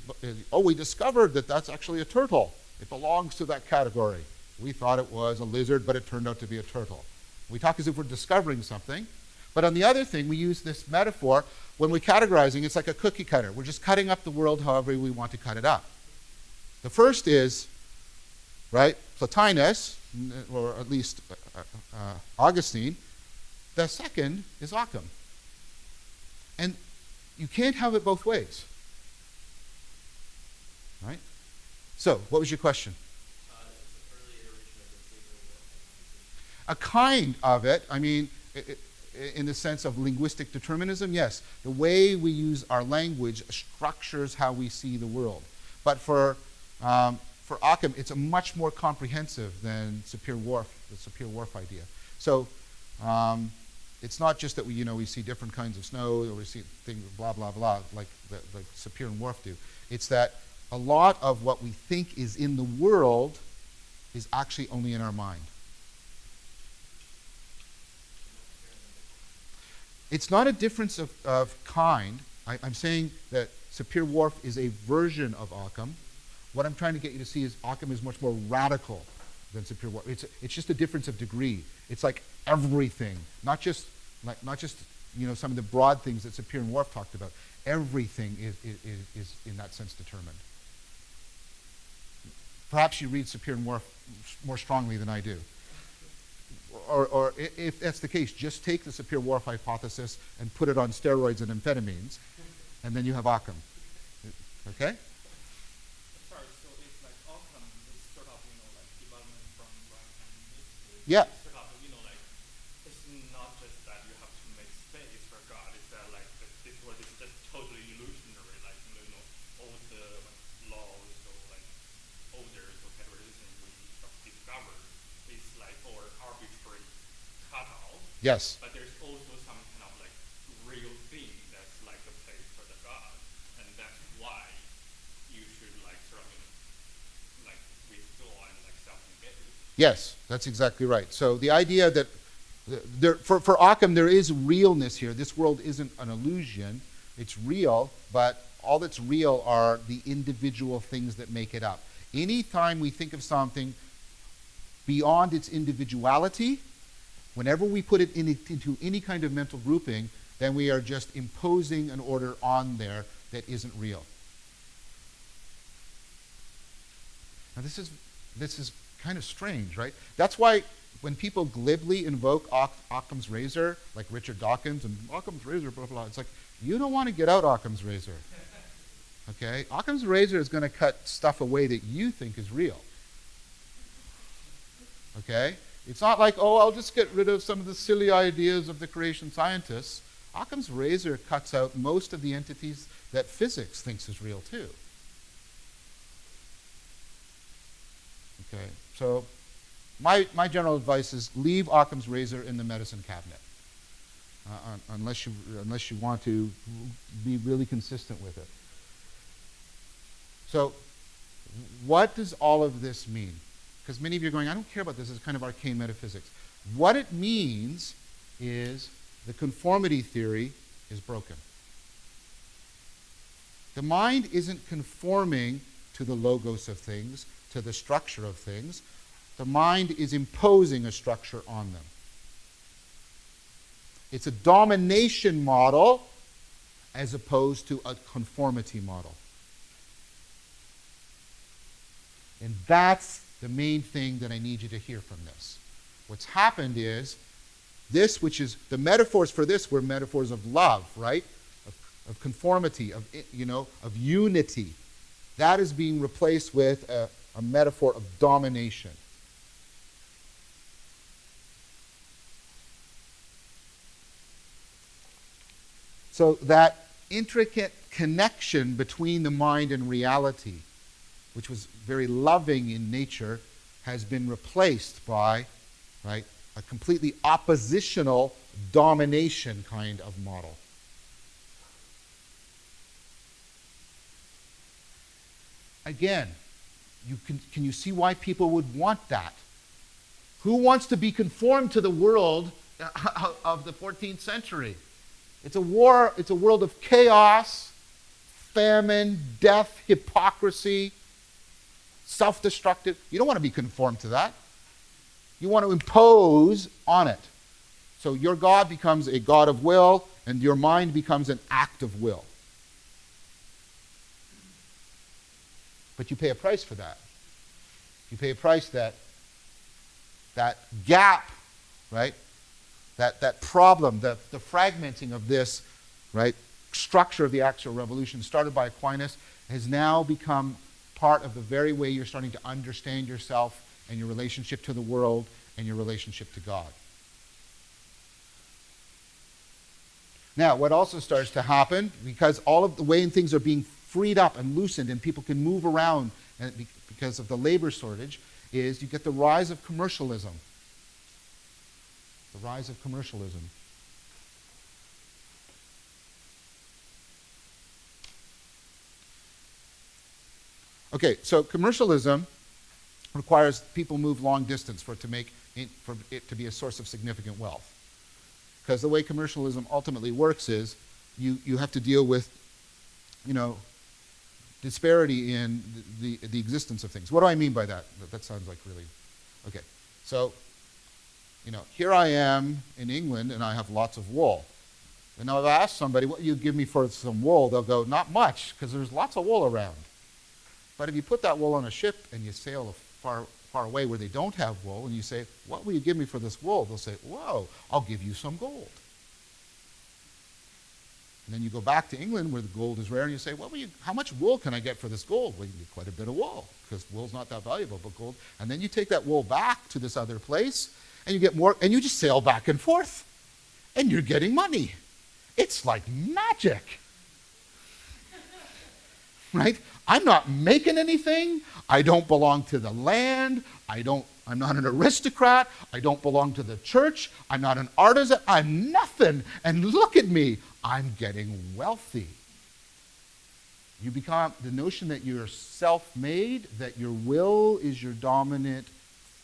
we discovered that that's actually a turtle. It belongs to that category. We thought it was a lizard, but it turned out to be a turtle. We talk as if we're discovering something. But on the other thing, we use this metaphor. When we're categorizing, it's like a cookie cutter. We're just cutting up the world however we want to cut it up. The first is, right, Plotinus, or at least Augustine. The second is Occam. And you can't have it both ways. Right? So, what was your question? A kind of it. I mean, in the sense of linguistic determinism, yes. The way we use our language structures how we see the world. But for Occam, it's a much more comprehensive than the Sapir-Whorf idea. So it's not just that we see different kinds of snow, or we see things blah blah blah like Sapir and Whorf do. It's that a lot of what we think is in the world is actually only in our mind. It's not a difference of kind. I'm saying that Sapir-Whorf is a version of Occam. What I'm trying to get you to see is Occam is much more radical than Sapir-Whorf. It's just a difference of degree. It's like everything, not just some of the broad things that Sapir and Whorf talked about. Everything is in that sense determined. Perhaps you read Sapir and Whorf more strongly than I do. Or if that's the case, just take the Sapir-Whorf hypothesis and put it on steroids and amphetamines, and then you have Occam. Okay? Sorry, so it's like Occam is sort of, like development from right and mystery. Yeah. It's sort of, it's not just that you have to make space for God. It's that like this world is just totally illusionary. Like all the laws or like orders or categorization we sort of discover is like or arbitrary cutout. Yes. But there's also some kind of like real thing that's like a place for the God, and that's why you should like sort of like withdraw and like self-engage. Yes, that's exactly right. So the idea that for Occam there is realness here. This world isn't an illusion. It's real, but all that's real are the individual things that make it up. Anytime we think of something beyond its individuality, whenever we put it into any kind of mental grouping, then we are just imposing an order on there that isn't real. Now this is kind of strange, right? That's why when people glibly invoke Occam's razor, like Richard Dawkins and Occam's razor, blah, blah, it's like, you don't want to get out Occam's razor. Okay? Occam's razor is going to cut stuff away that you think is real. Okay? It's not like, oh, I'll just get rid of some of the silly ideas of the creation scientists. Occam's razor cuts out most of the entities that physics thinks is real too. Okay? So my general advice is leave Occam's razor in the medicine cabinet. Unless you want to be really consistent with it. So, what does all of this mean? Because many of you are going, I don't care about this, it's kind of arcane metaphysics. What it means is the conformity theory is broken. The mind isn't conforming to the logos of things, to the structure of things. The mind is imposing a structure on them. It's a domination model as opposed to a conformity model. And that's the main thing that I need you to hear from this. What's happened is this, which is the metaphors for this were metaphors of love, right? Of conformity, of unity. That is being replaced with a metaphor of domination. So that intricate connection between the mind and reality, which was very loving in nature, has been replaced by, right, a completely oppositional domination kind of model. Again, can you see why people would want that? Who wants to be conformed to the world of the 14th century? It's a world of chaos, famine, death, hypocrisy, self-destructive. You don't want to be conformed to that. You want to impose on it. So your God becomes a God of will, and your mind becomes an act of will. But you pay a price for that. You pay a price that gap, right? That problem, the fragmenting of this, right, structure of the actual revolution started by Aquinas has now become part of the very way you're starting to understand yourself and your relationship to the world and your relationship to God. Now, what also starts to happen, because all of the way things are being freed up and loosened and people can move around because of the labor shortage, is you get the rise of commercialism. The rise of commercialism. Okay, so commercialism requires people move long distance for it to be a source of significant wealth. Because the way commercialism ultimately works is you have to deal with, disparity in the existence of things. What do I mean by that? That sounds like really... Okay, so, here I am in England and I have lots of wool. And now if I ask somebody, what do you give me for some wool? They'll go, not much, because there's lots of wool around. But if you put that wool on a ship and you sail far, far away where they don't have wool, and you say, what will you give me for this wool? They'll say, whoa, I'll give you some gold. And then you go back to England where the gold is rare, and you say, how much wool can I get for this gold? Well, you get quite a bit of wool, because wool's not that valuable, but gold. And then you take that wool back to this other place, and you get more, and you just sail back and forth, and you're getting money. It's like magic. Right? I'm not making anything. I don't belong to the land. I'm not an aristocrat. I don't belong to the church. I'm not an artisan. I'm nothing. And look at me. I'm getting wealthy. You become the notion that you're self-made, that your will is your dominant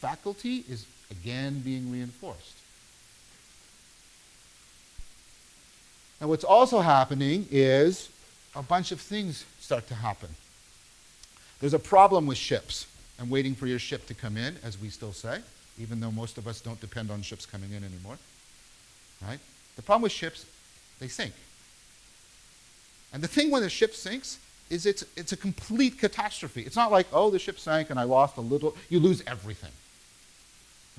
faculty, is again being reinforced. Now, what's also happening is a bunch of things start to happen. There's a problem with ships and waiting for your ship to come in, as we still say, even though most of us don't depend on ships coming in anymore. Right? The problem with ships, they sink. And the thing when the ship sinks is it's a complete catastrophe. It's not like, oh, the ship sank and I lost a little. You lose everything.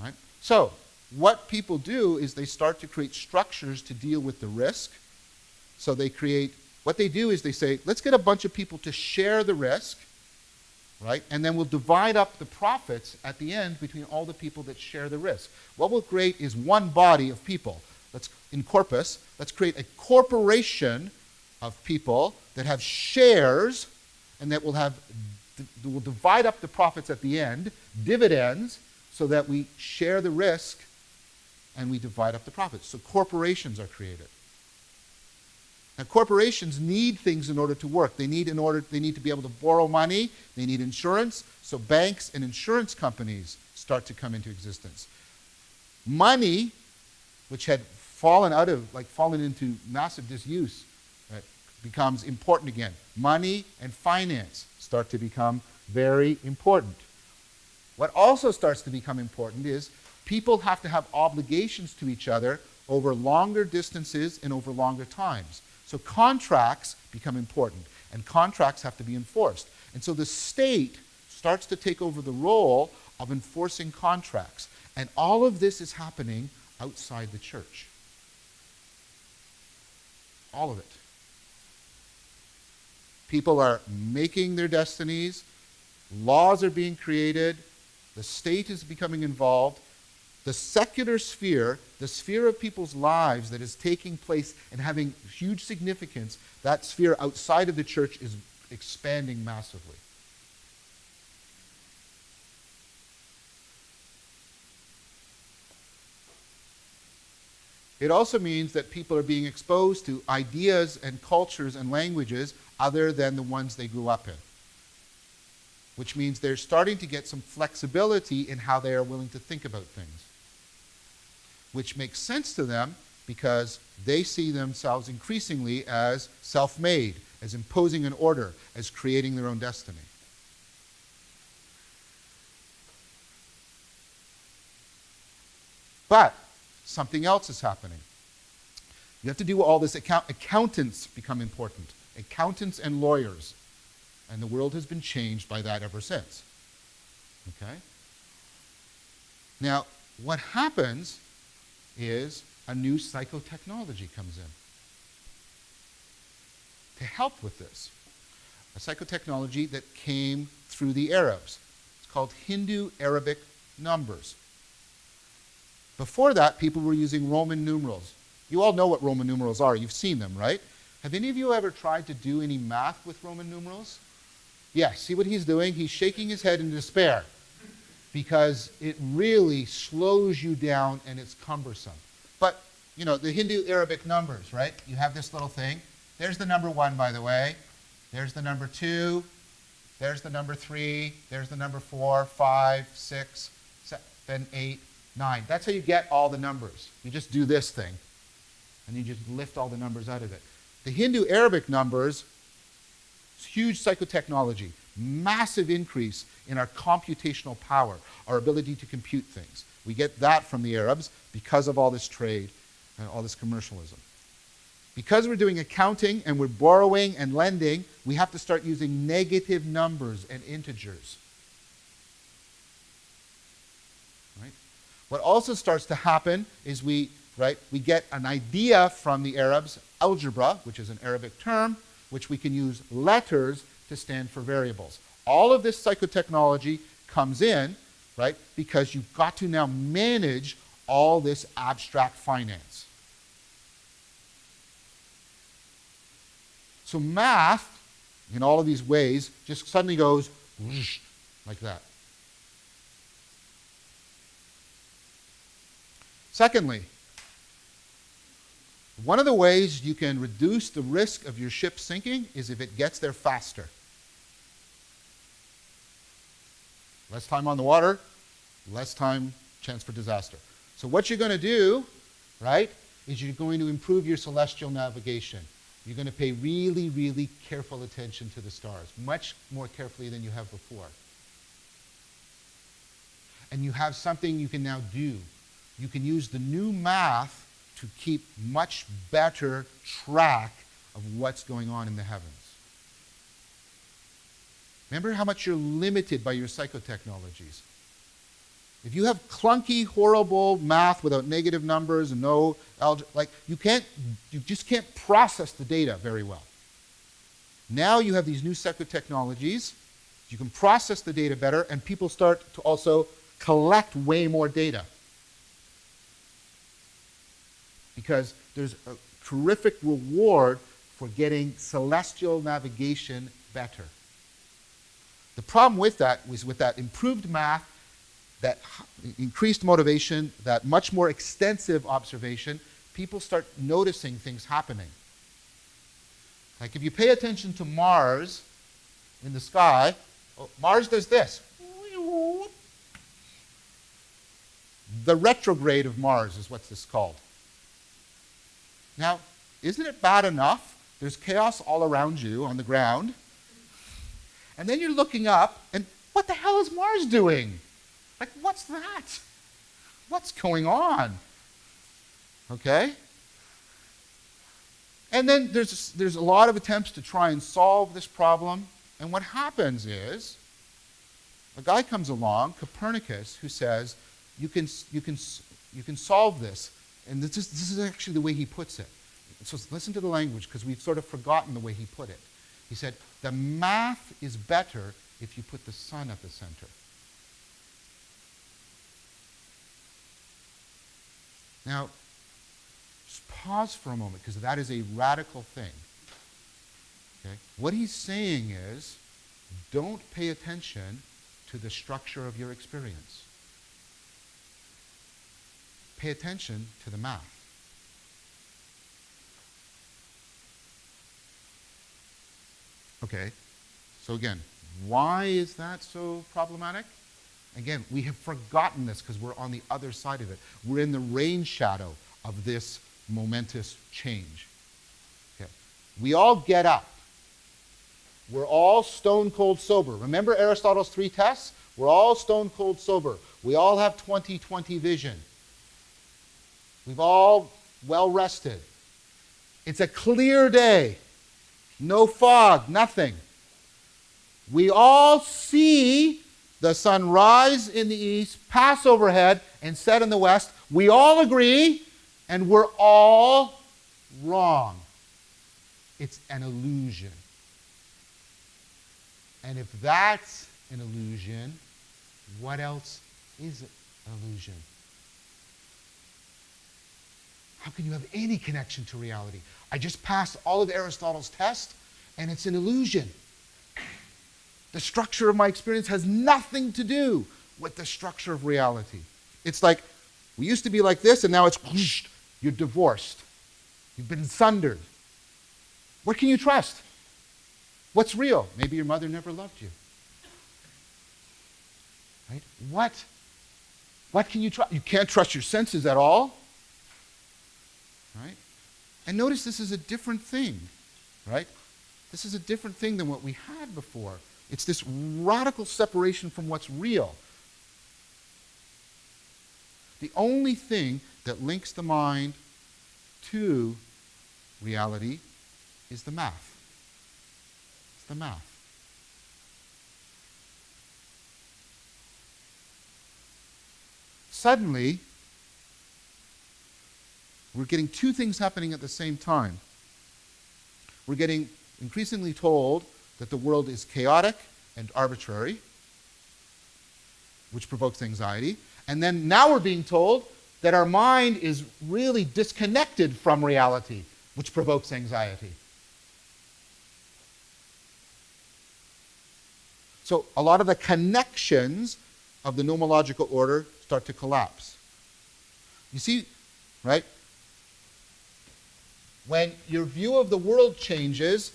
Right? So, what people do is they start to create structures to deal with the risk. So what they do is they say, let's get a bunch of people to share the risk, right? And then we'll divide up the profits at the end between all the people that share the risk. What we'll create is one body of people. In Corpus, let's create a corporation of people that have shares and that will divide up the profits at the end, dividends, so that we share the risk and we divide up the profits. So corporations are created. Now, corporations need things in order to work. They need to be able to borrow money. They need insurance. So banks and insurance companies start to come into existence. Money, which had fallen into massive disuse, right, becomes important again. Money and finance start to become very important. What also starts to become important is people have to have obligations to each other over longer distances and over longer times. So contracts become important, and contracts have to be enforced. And so the state starts to take over the role of enforcing contracts. And all of this is happening outside the church. All of it. People are making their destinies, laws are being created, the state is becoming involved. The secular sphere, the sphere of people's lives that is taking place and having huge significance, that sphere outside of the church is expanding massively. It also means that people are being exposed to ideas and cultures and languages other than the ones they grew up in, which means they're starting to get some flexibility in how they are willing to think about things, which makes sense to them because they see themselves increasingly as self-made, as imposing an order, as creating their own destiny. But something else is happening. You have to do all this. Accountants become important. Accountants and lawyers. And the world has been changed by that ever since. Okay? Now, what happens is a new psychotechnology comes in to help with this. A psychotechnology that came through the Arabs. It's called Hindu Arabic numbers. Before that, people were using Roman numerals. You all know what Roman numerals are. You've seen them, right? Have any of you ever tried to do any math with Roman numerals? Yes, see what he's doing? He's shaking his head in despair because it really slows you down and it's cumbersome. But, you know, the Hindu Arabic numbers, right? You have this little thing. There's the number 1, by the way. There's the number 2. There's the number 3. There's the number 4, 5, 6, 7, 8, 9. That's how you get all the numbers. You just do this thing, and you just lift all the numbers out of it. The Hindu Arabic numbers, huge psychotechnology, massive increase in our computational power, our ability to compute things. We get that from the Arabs because of all this trade and all this commercialism. Because we're doing accounting and we're borrowing and lending, we have to start using negative numbers and integers. Right? What also starts to happen is we get an idea from the Arabs, algebra, which is an Arabic term, which we can use letters to stand for variables. All of this psychotechnology comes in, right, because you've got to now manage all this abstract finance. So math, in all of these ways, just suddenly goes whoosh, like that. Secondly, one of the ways you can reduce the risk of your ship sinking is if it gets there faster. Less time on the water, less time, chance for disaster. So what you're going to do, right, is you're going to improve your celestial navigation. You're going to pay really, really careful attention to the stars, much more carefully than you have before. And you have something you can now do. You can use the new math to keep much better track of what's going on in the heavens. Remember how much you're limited by your psychotechnologies. If you have clunky, horrible math without negative numbers and no algebra, like you just can't process the data very well. Now you have these new set of technologies. You can process the data better, and people start to also collect way more data. Because there's a terrific reward for getting celestial navigation better. The problem with that was with that improved math, that increased motivation, that much more extensive observation, people start noticing things happening. Like if you pay attention to Mars in the sky, Mars does this. The retrograde of Mars is what this is called. Now, isn't it bad enough? There's chaos all around you on the ground. And then you're looking up, and what the hell is Mars doing? Like, what's that? What's going on? Okay? And then there's a lot of attempts to try and solve this problem. And what happens is, a guy comes along, Copernicus, who says, you can solve this. And this is actually the way he puts it. So listen to the language, because we've sort of forgotten the way he put it. He said, the math is better if you put the sun at the center. Now, just pause for a moment, because that is a radical thing. Okay? What he's saying is, don't pay attention to the structure of your experience. Pay attention to the math. Okay, so again, why is that so problematic? Again, we have forgotten this because we're on the other side of it. We're in the rain shadow of this momentous change. Okay. We all get up. We're all stone cold sober. Remember Aristotle's 3 tests? We're all stone cold sober. We all have 20/20 vision. We've all well rested. It's a clear day. No fog, nothing. We all see the sun rise in the east, pass overhead, and set in the west. We all agree, and we're all wrong. It's an illusion. And if that's an illusion, what else is an illusion? How can you have any connection to reality? I just passed all of Aristotle's tests, and it's an illusion. The structure of my experience has nothing to do with the structure of reality. It's like, we used to be like this, and now it's, whoosh, you're divorced. You've been sundered. What can you trust? What's real? Maybe your mother never loved you. Right? What can you trust? You can't trust your senses at all. Right? And notice this is a different thing, right? This is a different thing than what we had before. It's this radical separation from what's real. The only thing that links the mind to reality is the math. It's the math. Suddenly, we're getting 2 things happening at the same time. We're getting increasingly told that the world is chaotic and arbitrary, which provokes anxiety. And then now we're being told that our mind is really disconnected from reality, which provokes anxiety. So a lot of the connections of the nomological order start to collapse. You see, right? When your view of the world changes,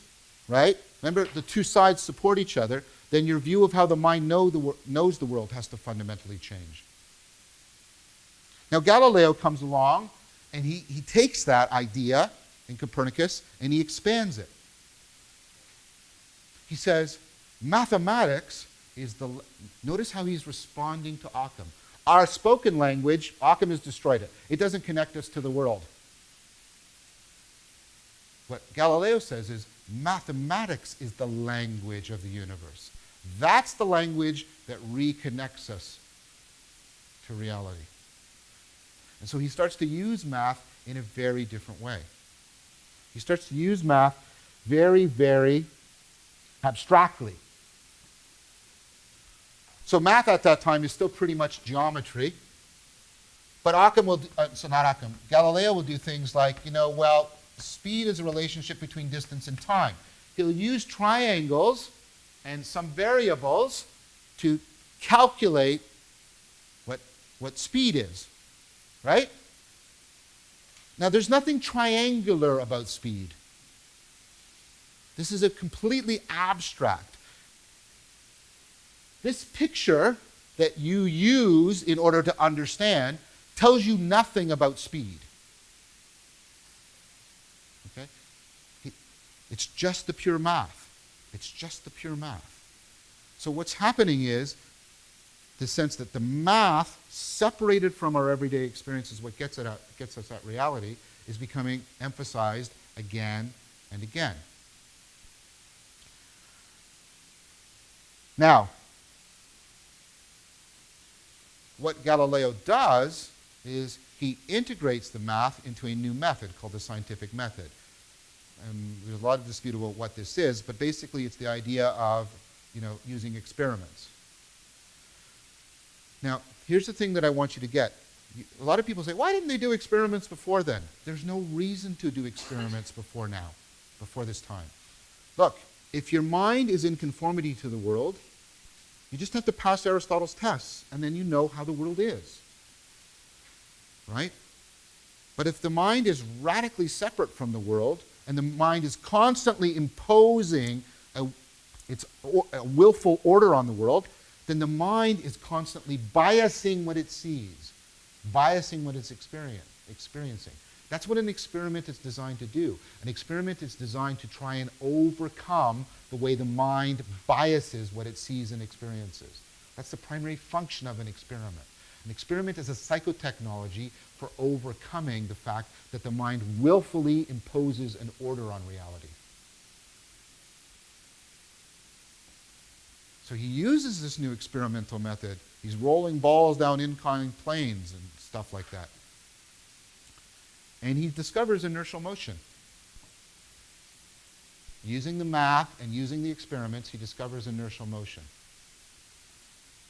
right? Remember, the 2 sides support each other, then your view of how the mind knows the world has to fundamentally change. Now, Galileo comes along, and he takes that idea in Copernicus, and he expands it. He says, mathematics is the... Notice how he's responding to Occam. Our spoken language, Occam has destroyed it. It doesn't connect us to the world. What Galileo says is, mathematics is the language of the universe. That's the language that reconnects us to reality. And so he starts to use math in a very different way. He starts to use math very, very abstractly. So math at that time is still pretty much geometry. But Galileo will do things like, speed is a relationship between distance and time. He'll use triangles and some variables to calculate what speed is, right? Now, there's nothing triangular about speed. This is a completely abstract. This picture that you use in order to understand tells you nothing about speed. Okay? It's just the pure math. It's just the pure math. So what's happening is the sense that the math, separated from our everyday experiences, what gets us at reality, is becoming emphasized again and again. Now, what Galileo does is he integrates the math into a new method called the scientific method. And there's a lot of dispute about what this is, but basically it's the idea of, using experiments. Now, here's the thing that I want you to get. A lot of people say, why didn't they do experiments before then? There's no reason to do experiments before now, before this time. Look, if your mind is in conformity to the world, you just have to pass Aristotle's tests, and then you know how the world is. Right? But if the mind is radically separate from the world, and the mind is constantly imposing a willful order on the world, then the mind is constantly biasing what it sees, biasing what it's experiencing. That's what an experiment is designed to do. An experiment is designed to try and overcome the way the mind biases what it sees and experiences. That's the primary function of an experiment. An experiment is a psychotechnology for overcoming the fact that the mind willfully imposes an order on reality. So he uses this new experimental method. He's rolling balls down inclined planes and stuff like that. And he discovers inertial motion. Using the math and using the experiments, he discovers inertial motion.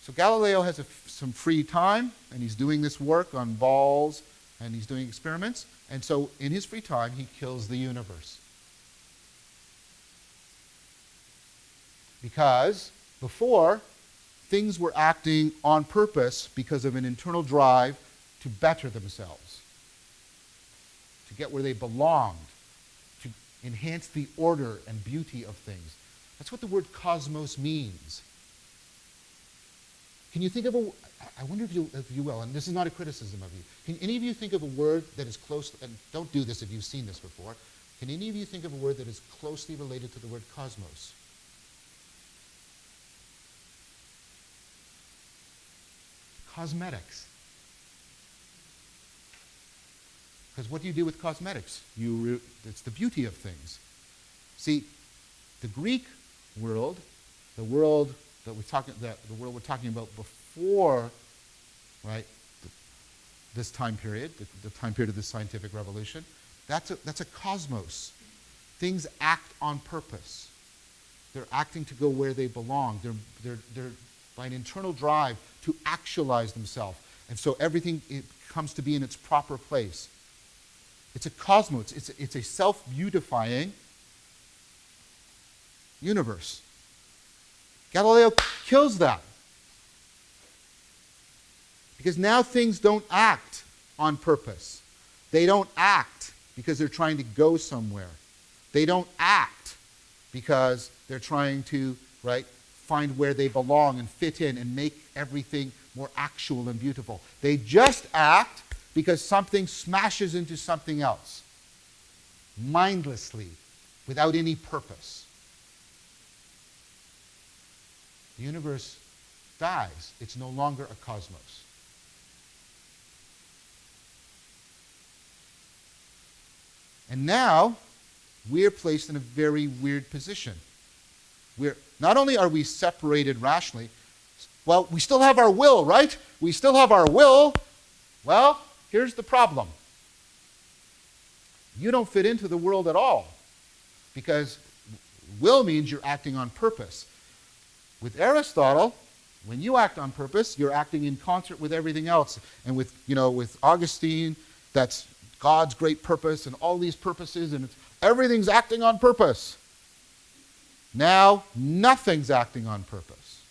So Galileo has some free time, and he's doing this work on balls, and he's doing experiments. And so in his free time, he kills the universe. Because before, things were acting on purpose because of an internal drive to better themselves, to get where they belonged, to enhance the order and beauty of things. That's what the word cosmos means. Can you think of I wonder if you will, and this is not a criticism of you, can any of you think of a word that is close, and don't do this if you've seen this before, can any of you think of a word that is closely related to the word cosmos? Cosmetics. Because what do you do with cosmetics? It's the beauty of things. See, the Greek world, the world we're talking about before, right, this time period, the time period of the scientific revolution, that's a cosmos. Things act on purpose. They're acting to go where they belong. They're by an internal drive to actualize themselves. And so everything comes to be in its proper place. It's a cosmos. It's a self-beautifying universe. Galileo kills that. Because now things don't act on purpose. They don't act because they're trying to go somewhere. They don't act because they're trying to, find where they belong and fit in and make everything more actual and beautiful. They just act because something smashes into something else, mindlessly, without any purpose. The universe dies. It's no longer a cosmos. And now, we're placed in a very weird position. Not only are we separated rationally, Well, we still have our will, right? We still have our will. Well, here's the problem. You don't fit into the world at all, because will means you're acting on purpose. With Aristotle, when you act on purpose, you're acting in concert with everything else. And with Augustine, that's God's great purpose and all these purposes, and everything's acting on purpose. Now, nothing's acting on purpose.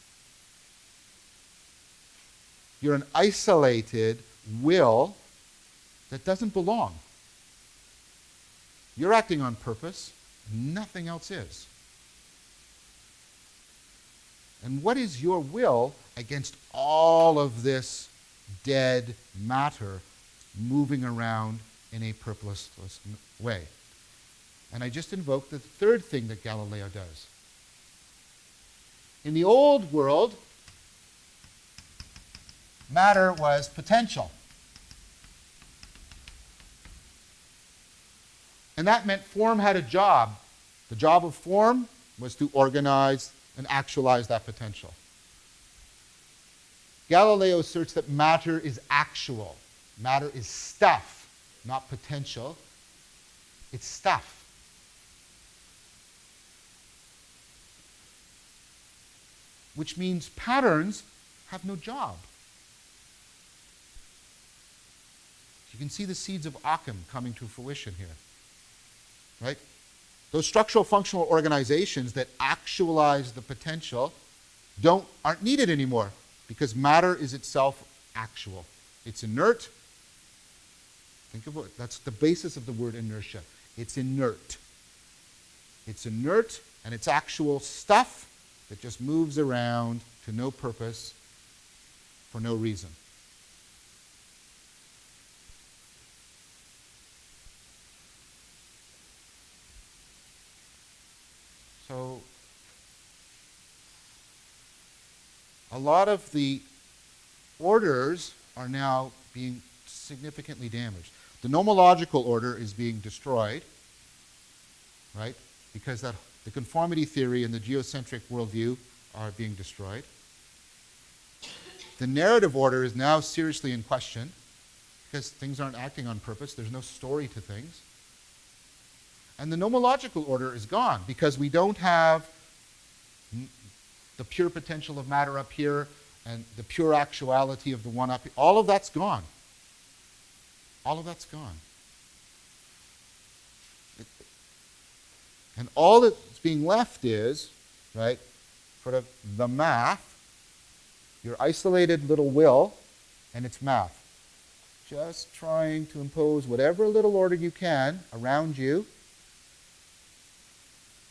You're an isolated will that doesn't belong. You're acting on purpose, nothing else is. And what is your will against all of this dead matter moving around in a purposeless way? And I just invoked the third thing that Galileo does. In the old world, matter was potential. And that meant form had a job. The job of form was to organize and actualize that potential. Galileo asserts that matter is actual. Matter is stuff, not potential. It's stuff. Which means patterns have no job. You can see the seeds of Occam coming to fruition here. Right? Those structural functional organizations that actualize the potential aren't needed anymore, because matter is itself actual. It's inert. Think of it. That's the basis of the word inertia. It's inert. It's inert, and it's actual stuff that just moves around to no purpose for no reason. So a lot of the orders are now being significantly damaged. The nomological order is being destroyed, right? Because the conformity theory and the geocentric worldview are being destroyed. The narrative order is now seriously in question, because things aren't acting on purpose. There's no story to things. And the nomological order is gone, because we don't have the pure potential of matter up here and the pure actuality of the one up here. All of that's gone. All of that's gone. And all that's being left is, right, sort of the math, your isolated little will, and it's math. Just trying to impose whatever little order you can around you.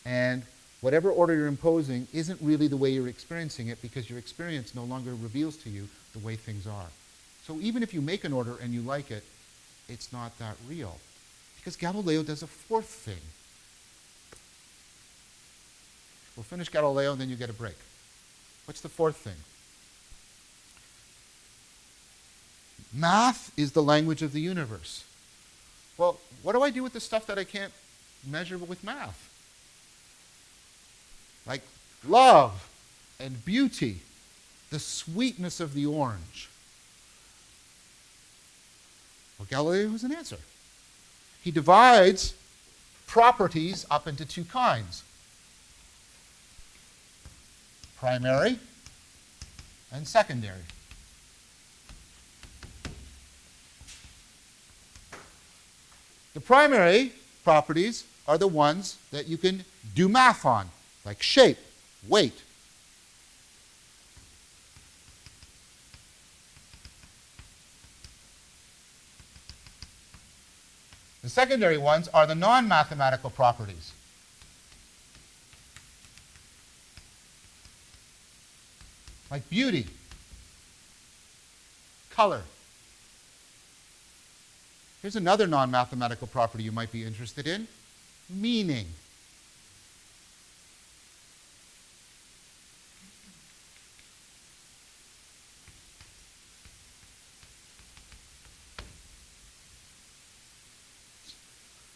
And whatever order you're imposing isn't really the way you're experiencing it, because your experience no longer reveals to you the way things are. So even if you make an order and you like it, it's not that real. Because Galileo does a fourth thing. We'll finish Galileo and then you get a break. What's the fourth thing? Math is the language of the universe. Well, what do I do with the stuff that I can't measure with math? Like love and beauty, the sweetness of the orange. Well, Galileo has an answer. He divides properties up into two kinds: primary and secondary. The primary properties are the ones that you can do math on, like shape, weight. The secondary ones are the non-mathematical properties. Like beauty, color. Here's another non-mathematical property you might be interested in: meaning.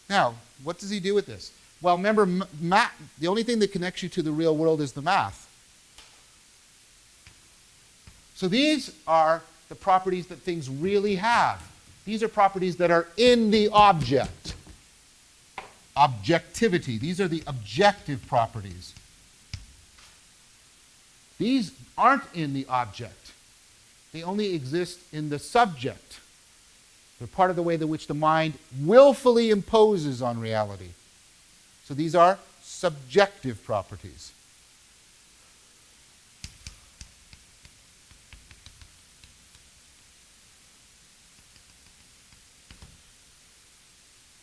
Now, what does he do with this? Well, remember, the only thing that connects you to the real world is the math. So these are the properties that things really have. These are properties that are in the object. Objectivity. These are the objective properties. These aren't in the object. They only exist in the subject. They're part of the way in which the mind willfully imposes on reality. So these are subjective properties.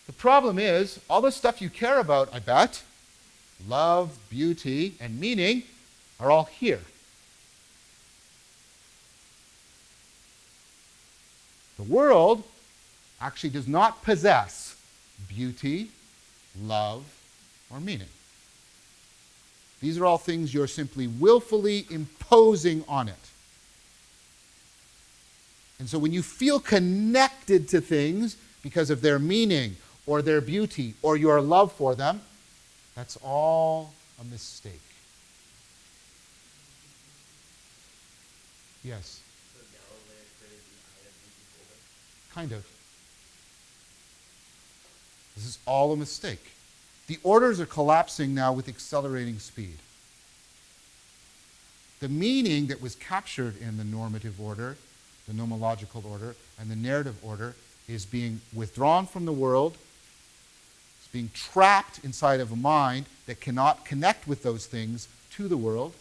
The problem is, all the stuff you care about, I bet, love, beauty, and meaning, are all here. The world actually does not possess beauty, love, or meaning. These are all things you're simply willfully imposing on it. And so when you feel connected to things because of their meaning or their beauty or your love for them, that's all a mistake. Yes? Kind of. This is all a mistake. The orders are collapsing now with accelerating speed. The meaning that was captured in the normative order, the nomological order, and the narrative order is being withdrawn from the world. It's being trapped inside of a mind that cannot connect with those things to the world,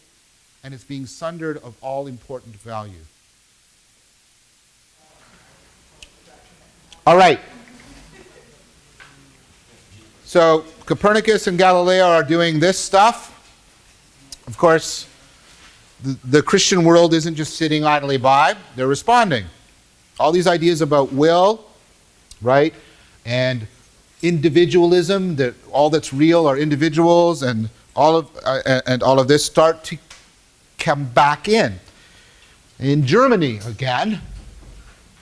and it's being sundered of all important value. All right. So Copernicus and Galileo are doing this stuff. Of course, the Christian world isn't just sitting idly by. They're responding. All these ideas about will, right, and individualism, that all that's real are individuals, and all of this start to come back in. In Germany again,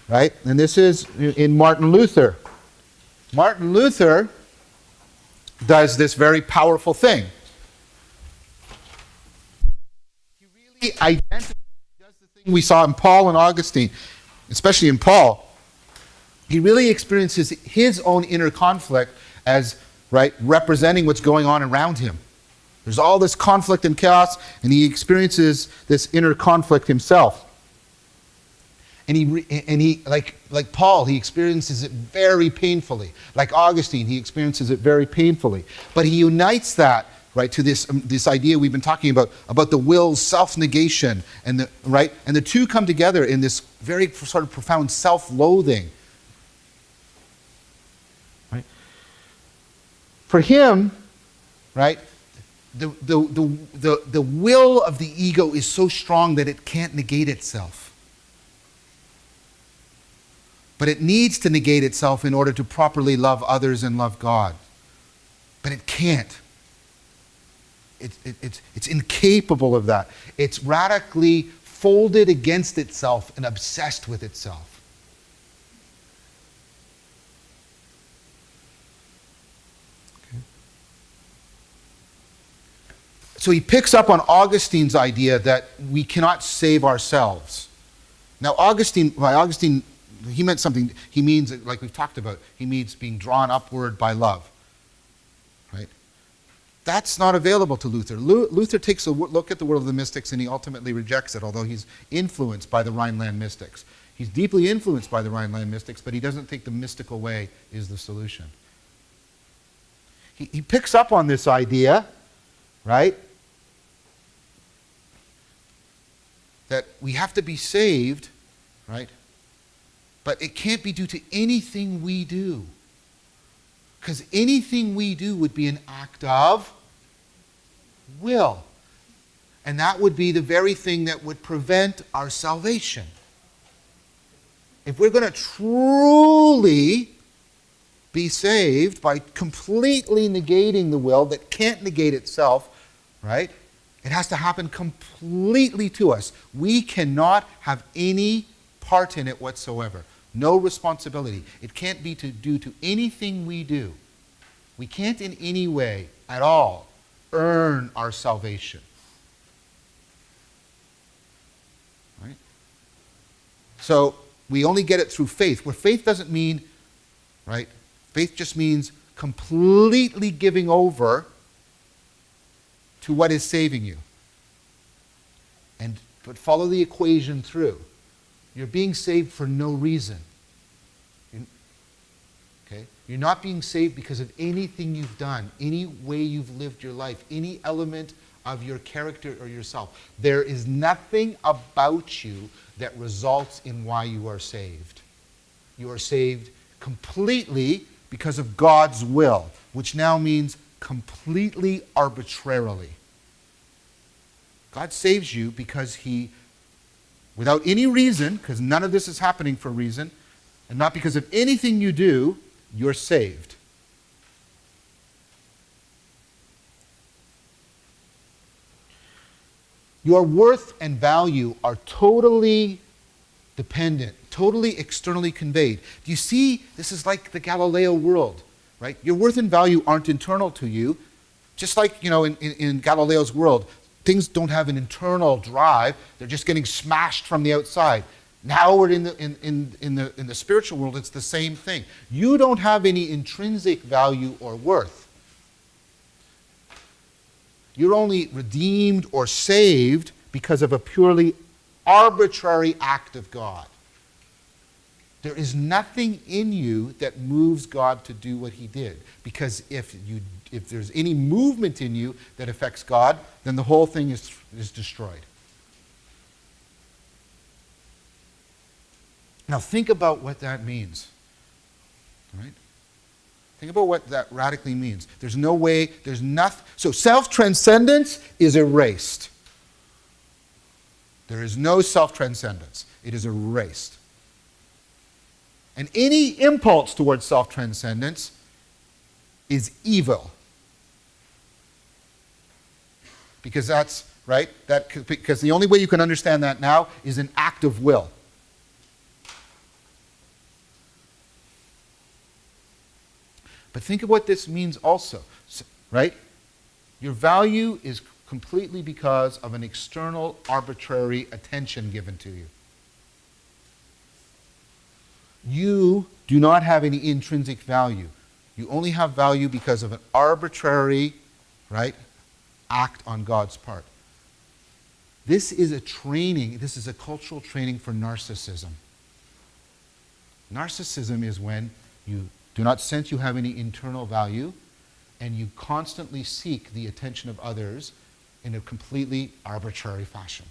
right? And this is in Martin Luther. Martin Luther does this very powerful thing. He really identifies, does the thing we saw in Paul and Augustine, especially in Paul. He really experiences his own inner conflict as, right, representing what's going on around him. There's all this conflict and chaos, and he experiences this inner conflict himself. And he like Paul, he experiences it very painfully. Like Augustine, he experiences it very painfully. But he unites that, right, to this idea we've been talking about the will's self-negation, and the two come together in this very sort of profound self-loathing. Right? For him, right, the will of the ego is so strong that it can't negate itself. But it needs to negate itself in order to properly love others and love God. But it can't. It's incapable of that. It's radically folded against itself and obsessed with itself. Okay. So he picks up on Augustine's idea that we cannot save ourselves. Now Augustine, he meant something. He means, like we've talked about, he means being drawn upward by love. Right? That's not available to Luther. Luther takes a look at the world of the mystics and he ultimately rejects it, although he's influenced by the Rhineland mystics. He's deeply influenced by the Rhineland mystics, but he doesn't think the mystical way is the solution. He picks up on this idea, right, that we have to be saved, right? But it can't be due to anything we do. Because anything we do would be an act of will. And that would be the very thing that would prevent our salvation. If we're going to truly be saved by completely negating the will that can't negate itself, right? It has to happen completely to us. We cannot have any part in it whatsoever. No responsibility. It can't be due to anything we do. We can't in any way at all earn our salvation. Right? So we only get it through faith, where faith doesn't mean, right? Faith just means completely giving over to what is saving you. But follow the equation through. You're being saved for no reason. Okay? You're not being saved because of anything you've done, any way you've lived your life, any element of your character or yourself. There is nothing about you that results in why you are saved. You are saved completely because of God's will, which now means completely arbitrarily. God saves you because he, without any reason, because none of this is happening for a reason, and not because of anything you do, you're saved. Your worth and value are totally dependent, totally externally conveyed. Do you see? This is like the Galileo world, right? Your worth and value aren't internal to you. Just like, in Galileo's world, things don't have an internal drive. They're just getting smashed from the outside. Now we're in the spiritual world, it's the same thing. You don't have any intrinsic value or worth. You're only redeemed or saved because of a purely arbitrary act of God. There is nothing in you that moves God to do what he did. Because if there's any movement in you that affects God, then the whole thing is destroyed. Now think about what that means. Right? Think about what that radically means. There's no way, there's nothing. So self-transcendence is erased. There is no self-transcendence. It is erased. And any impulse towards self-transcendence is evil. Because that's, right? Because the only way you can understand that now is an act of will. But think of what this means also, right? Your value is completely because of an external, arbitrary attention given to you. You do not have any intrinsic value. You only have value because of an arbitrary, right, act on God's part. This is a training, this is a cultural training for narcissism. Narcissism is when you do not sense you have any internal value, and you constantly seek the attention of others in a completely arbitrary fashion.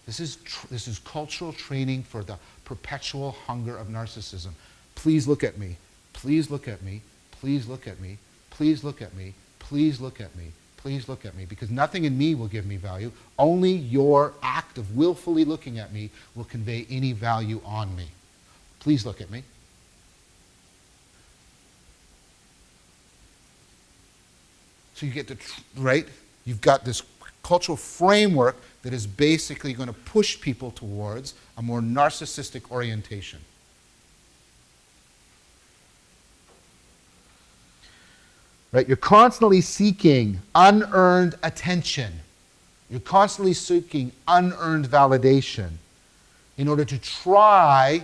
This is cultural training for the perpetual hunger of narcissism. Please look at me. Please look at me. Please look at me. Please look at me. Please look at me. Please look at me. Because nothing in me will give me value. Only your act of willfully looking at me will convey any value on me. Please look at me. So you get right? You've got this cultural framework that is basically going to push people towards a more narcissistic orientation. Right? You're constantly seeking unearned attention. You're constantly seeking unearned validation in order to try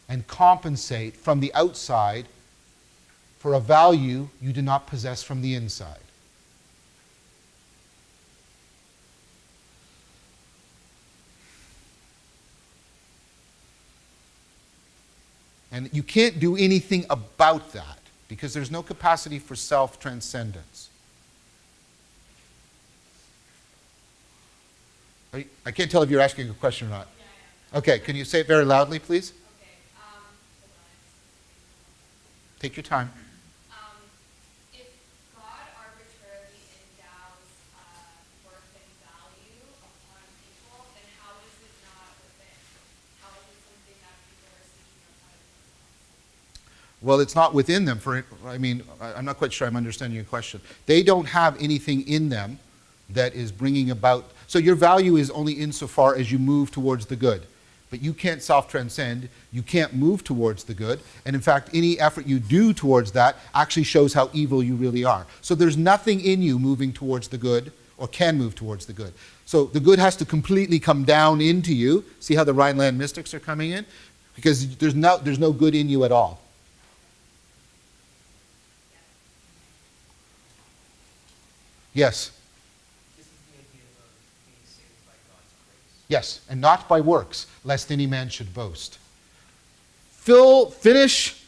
and compensate from the outside for a value you do not possess from the inside. And you can't do anything about that because there's no capacity for self-transcendence. I can't tell if you're asking a question or not. Yeah. Okay, can you say it very loudly, please? Okay. Hold on. Take your time. If God arbitrarily endows worth and value upon people, then how is it not within? How is it something that people are seeking outside of themselves? Well, it's not within them. I'm not quite sure I'm understanding your question. They don't have anything in them that is bringing about. So your value is only insofar as you move towards the good. But you can't self-transcend. You can't move towards the good. And in fact, any effort you do towards that actually shows how evil you really are. So there's nothing in you moving towards the good or can move towards the good. So the good has to completely come down into you. See how the Rhineland mystics are coming in? Because there's no good in you at all. Yes. This is the idea of being saved by God's grace. Yes, and not by works, lest any man should boast. Finish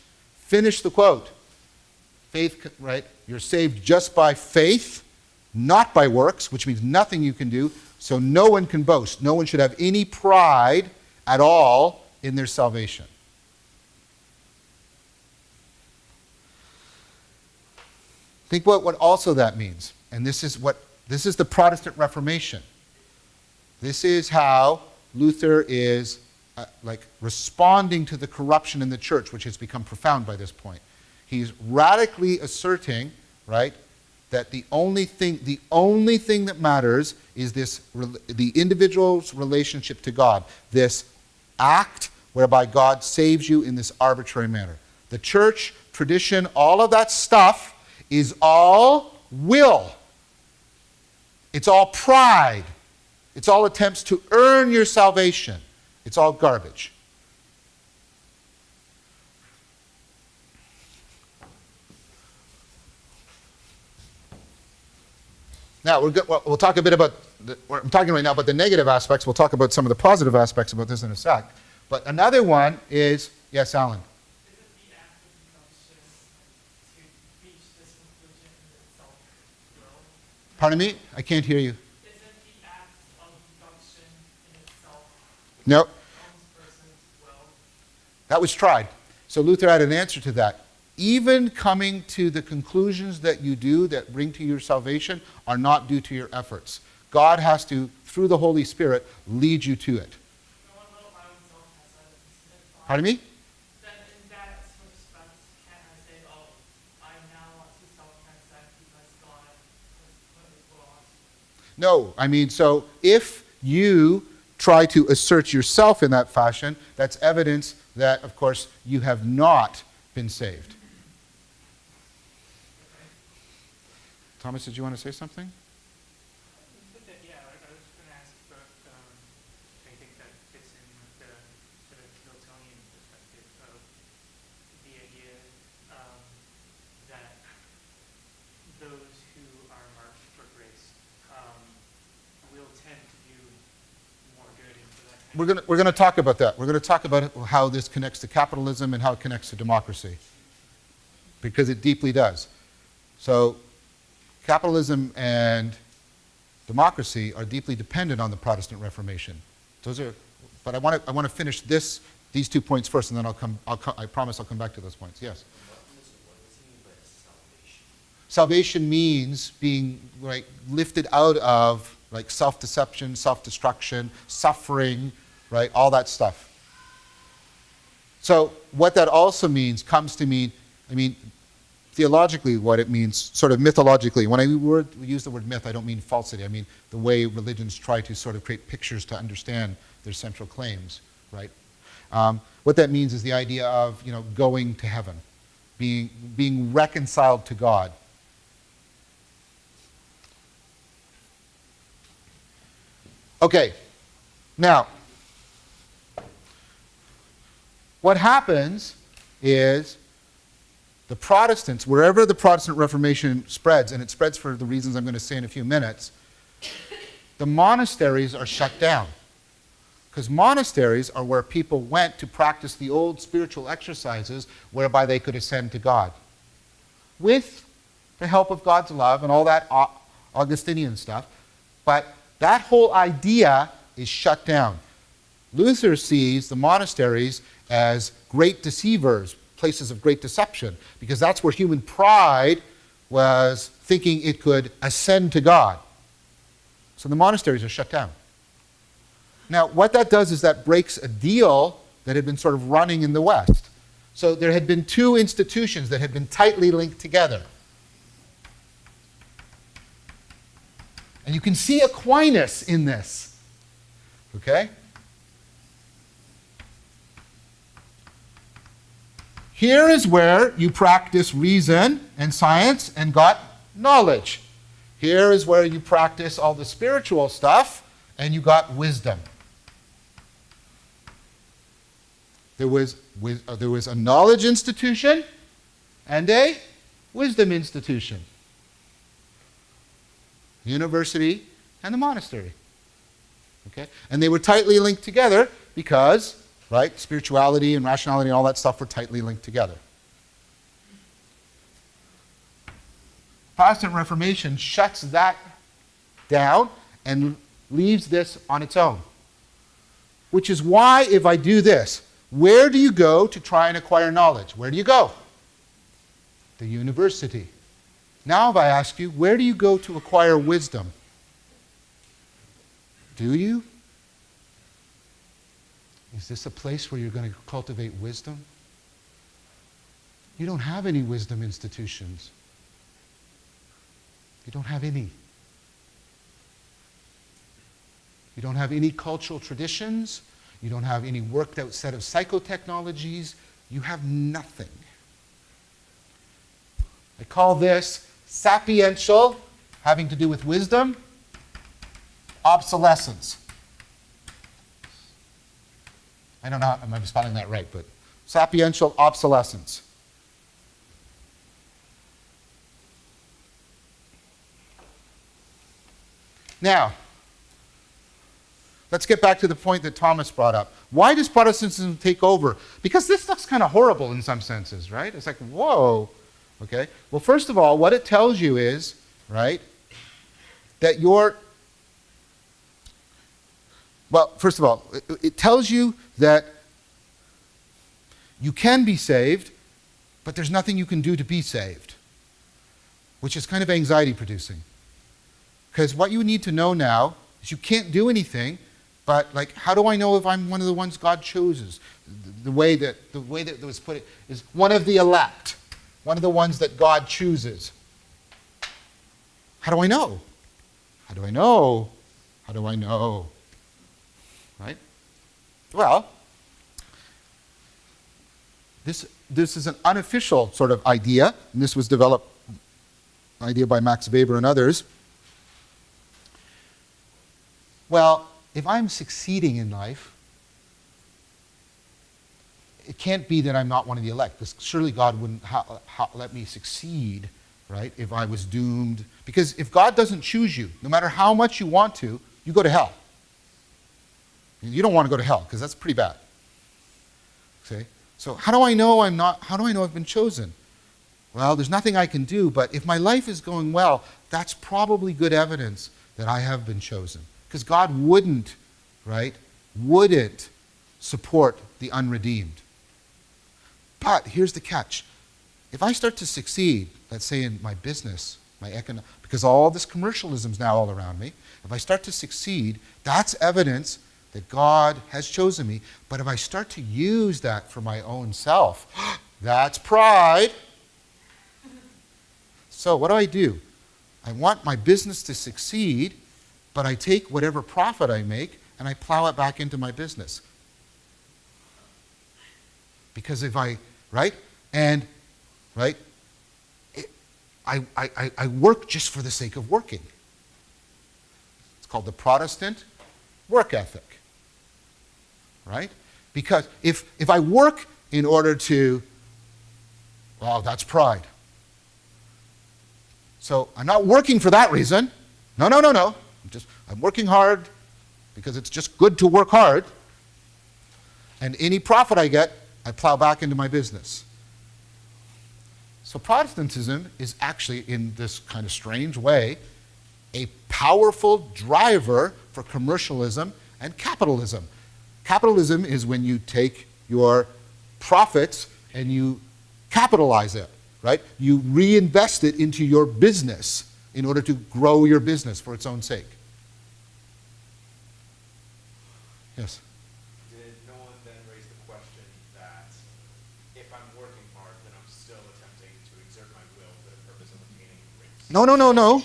the quote. Faith, right? You're saved just by faith, not by works, which means nothing you can do, so no one can boast. No one should have any pride at all in their salvation. Think what also that means. And this is the Protestant Reformation. This is how Luther is responding to the corruption in the church, which has become profound by this point. He's radically asserting, right, that the only thing that matters is the individual's relationship to God, this act whereby God saves you in this arbitrary manner. The church, tradition, all of that stuff is all will. It's all pride. It's all attempts to earn your salvation. It's all garbage. Now, we'll talk a bit about, I'm talking right now about the negative aspects. We'll talk about some of the positive aspects about this in a sec. But another one is, yes, Alan? Isn't the act of deduction to reach this conclusion in itself will? Pardon me? I can't hear you. Isn't the act of deduction in itself No, one's person's will? that was tried. So Luther had an answer to that. Even coming to the conclusions that you do that bring to your salvation are not due to your efforts. God has to, through the Holy Spirit, lead you to it. No one will by himself has that instant. Pardon me? Then in that respect, can I say, oh, I now want to self-transcend because God has put his will on me? No, I mean, so if you try to assert yourself in that fashion, that's evidence that, of course, you have not been saved. Thomas, did you want to say something? Yeah, I was going to ask, but I think that fits in with the sort of Miltonian perspective of the idea that those who are marked for grace will tend to do more good and for that kind of We're going to talk about that. We're going to talk about how this connects to capitalism and how it connects to democracy, because it deeply does. So capitalism and democracy are deeply dependent on the Protestant Reformation. But I want to finish these 2 points first, and then I promise I'll come back to those points. Yes. What does he mean by salvation? Salvation means being lifted out of self-deception, self-destruction, suffering, right? All that stuff. So what that also means comes to mean, theologically what it means, sort of mythologically. When I use the word myth, I don't mean falsity. I mean the way religions try to sort of create pictures to understand their central claims, right? What that means is the idea of, going to heaven, being reconciled to God. Okay, now, what happens is the Protestants, wherever the Protestant Reformation spreads, and it spreads for the reasons I'm going to say in a few minutes, the monasteries are shut down. Because monasteries are where people went to practice the old spiritual exercises whereby they could ascend to God. With the help of God's love and all that Augustinian stuff. But that whole idea is shut down. Luther sees the monasteries as great deceivers, places of great deception, because that's where human pride was thinking it could ascend to God. So the monasteries are shut down. Now, what that does is that breaks a deal that had been sort of running in the West. So there had been two institutions that had been tightly linked together. And you can see Aquinas in this. Okay? Here is where you practice reason and science and got knowledge. Here is where you practice all the spiritual stuff, and you got wisdom. There was a knowledge institution and a wisdom institution. University and the monastery. Okay? And they were tightly linked together because, right, spirituality and rationality and all that stuff were tightly linked together. Protestant Reformation shuts that down and leaves this on its own. Which is why, if I do this, where do you go to try and acquire knowledge? Where do you go? The university. Now if I ask you, where do you go to acquire wisdom? Do you? Is this a place where you're going to cultivate wisdom? You don't have any wisdom institutions. You don't have any. You don't have any cultural traditions. You don't have any worked out set of psychotechnologies. You have nothing. I call this sapiential, having to do with wisdom, obsolescence. I don't know if I'm spelling that right, but sapiential obsolescence. Now, let's get back to the point that Thomas brought up. Why does Protestantism take over? Because this stuff's kind of horrible in some senses, right? It's like, whoa. Okay? Well, first of all, what it tells you is, right, that first of all, it tells you that you can be saved, but there's nothing you can do to be saved, which is kind of anxiety producing. Because what you need to know now is you can't do anything, but like, how do I know if I'm one of the ones God chooses? The way that it was put is one of the elect, one of the ones that God chooses. How do I know? How do I know? How do I know? Right? Well, this is an unofficial sort of idea, and this was developed idea by Max Weber and others. Well, if I'm succeeding in life, it can't be that I'm not one of the elect, because surely God wouldn't let me succeed, right, if I was doomed. Because if God doesn't choose you, no matter how much you want to, you go to hell. You don't want to go to hell, because that's pretty bad. Okay? So how do I know I've been chosen? Well, there's nothing I can do, but if my life is going well, that's probably good evidence that I have been chosen. Because God wouldn't support the unredeemed. But here's the catch. If I start to succeed, let's say in my business, because all this commercialism is now all around me, if I start to succeed, that's evidence that God has chosen me. But if I start to use that for my own self, that's pride. So what do? I want my business to succeed, but I take whatever profit I make and I plow it back into my business. Because if I work just for the sake of working. It's called the Protestant work ethic. Right? Because if I work in order to, well, that's pride. So I'm not working for that reason. No. I'm working hard because it's just good to work hard. And any profit I get, I plow back into my business. So Protestantism is actually, in this kind of strange way, a powerful driver for commercialism and capitalism. Capitalism is when you take your profits and you capitalize it, right? You reinvest it into your business in order to grow your business for its own sake. Yes? Did no one then raise the question that if I'm working hard, then I'm still attempting to exert my will for the purpose of obtaining grace? No.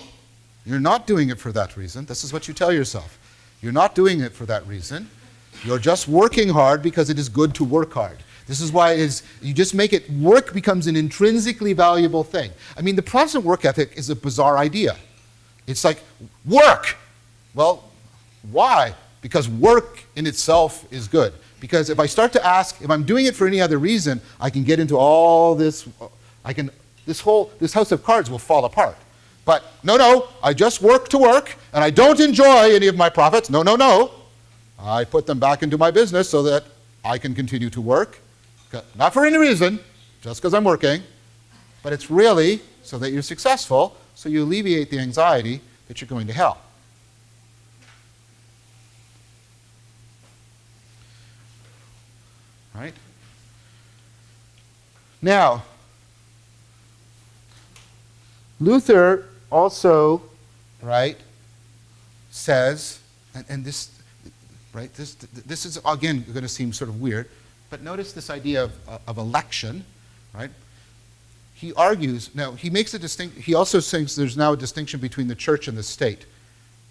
You're not doing it for that reason. This is what you tell yourself. You're not doing it for that reason. You're just working hard because it is good to work hard. This is why you just make it, work becomes an intrinsically valuable thing. I mean, the Protestant work ethic is a bizarre idea. It's like, work! Well, Why? Because work in itself is good. Because if I start to ask, if I'm doing it for any other reason, I can get into all this, this house of cards will fall apart. But no, I just work to work, and I don't enjoy any of my profits. No. I put them back into my business so that I can continue to work. Not for any reason, just because I'm working, but it's really so that you're successful, so you alleviate the anxiety that you're going to hell. Right? Now, Luther also, right, says, and this, right, this is again going to seem sort of weird, but notice this idea of election, right? He argues, now he makes a distinction, he also thinks there's now a distinction between the church and the state,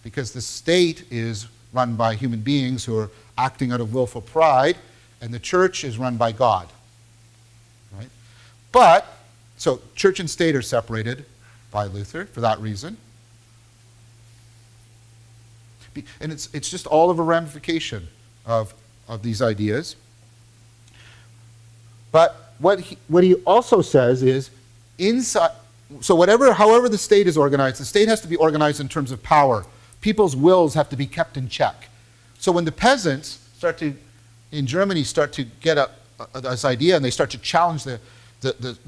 because the state is run by human beings who are acting out of willful pride, and the church is run by God, right? But, so church and state are separated by Luther for that reason. And it's just all of a ramification of these ideas. But what he also says is, inside, so however the state is organized, the state has to be organized in terms of power. People's wills have to be kept in check. So when the peasants in Germany start to get this idea and they start to challenge the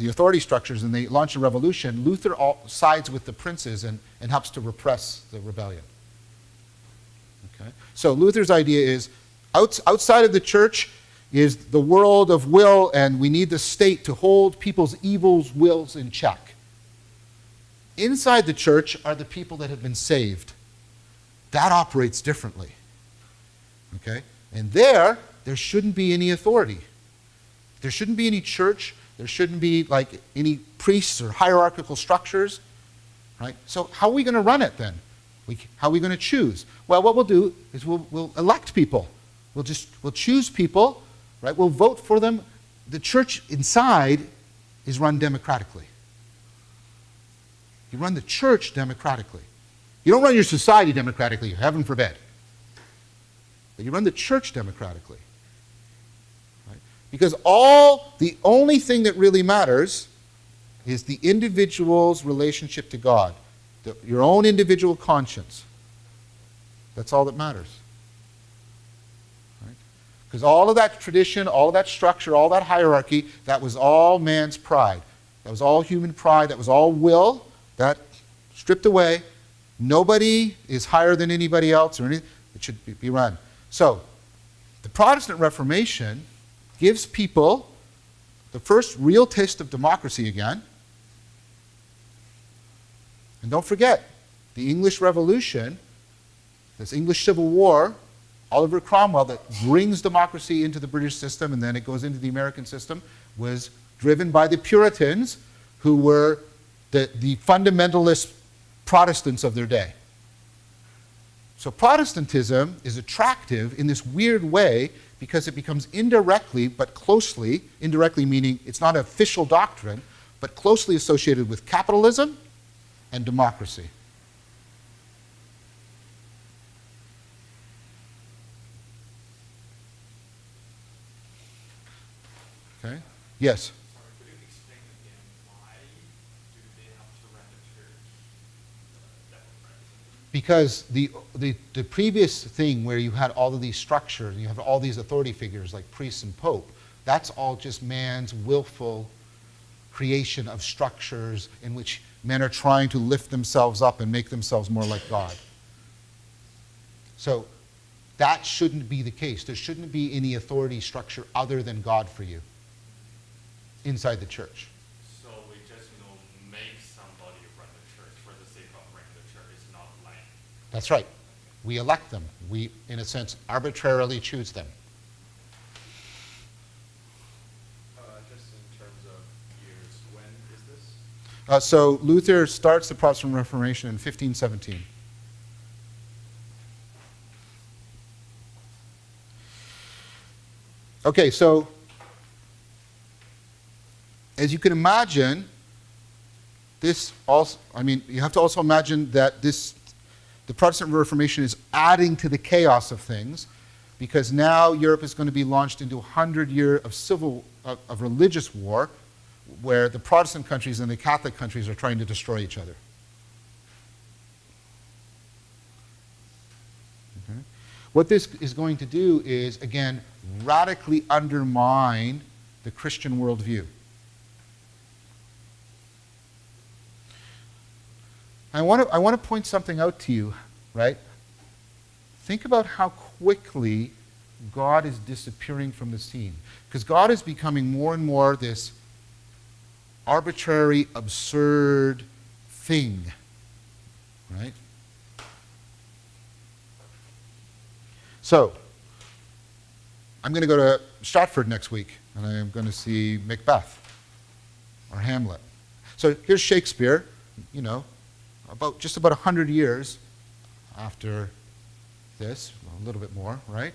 authority structures and they launch a revolution, Luther sides with the princes and helps to repress the rebellion. Okay? So Luther's idea is outside of the church is the world of will, and we need the state to hold people's evil wills in check. Inside the church are the people that have been saved. That operates differently. Okay? And there shouldn't be any authority. There shouldn't be any church. There shouldn't be like any priests or hierarchical structures. Right? So how are we going to run it then? How are we going to choose? Well, what we'll do is we'll elect people. We'll choose people. Right? We'll vote for them. The church inside is run democratically. You run the church democratically. You don't run your society democratically, heaven forbid. But you run the church democratically. Right? Because the only thing that really matters is the individual's relationship to God, your own individual conscience. That's all that matters. Because all of that tradition, all of that structure, all that hierarchy, that was all man's pride. That was all human pride. That was all will. That stripped away. Nobody is higher than anybody else or anything. It should be run. So, the Protestant Reformation gives people the first real taste of democracy again. And don't forget, the English Revolution, this English Civil War, Oliver Cromwell, that brings democracy into the British system and then it goes into the American system, was driven by the Puritans, who were the fundamentalist Protestants of their day. So Protestantism is attractive in this weird way because it becomes indirectly, but closely, indirectly meaning it's not an official doctrine, but closely associated with capitalism and democracy. Okay? Yes? Sorry, could you explain again why do they have to run the church democratically? Because the previous thing where you had all of these structures, and you have all these authority figures like priests and pope, that's all just man's willful creation of structures in which men are trying to lift themselves up and make themselves more like God. So that shouldn't be the case. There shouldn't be any authority structure other than God for you inside the church. So we just, make somebody run the church for the sake of running the church. It's not like. That's right. We elect them. We, in a sense, arbitrarily choose them. Just in terms of years, when is this? So Luther starts the Protestant Reformation in 1517. Okay, so as you can imagine, this also, you have to also imagine that this the Protestant Reformation is adding to the chaos of things, because now Europe is going to be launched into a 100-year of religious war, where the Protestant countries and the Catholic countries are trying to destroy each other. Okay? What this is going to do is, again, radically undermine the Christian worldview. I want to point something out to you, right? Think about how quickly God is disappearing from the scene. Because God is becoming more and more this arbitrary, absurd thing, right? So, I'm going to go to Stratford next week, and I am going to see Macbeth or Hamlet. So here's Shakespeare, you know, just about 100 years after this, a little bit more, right?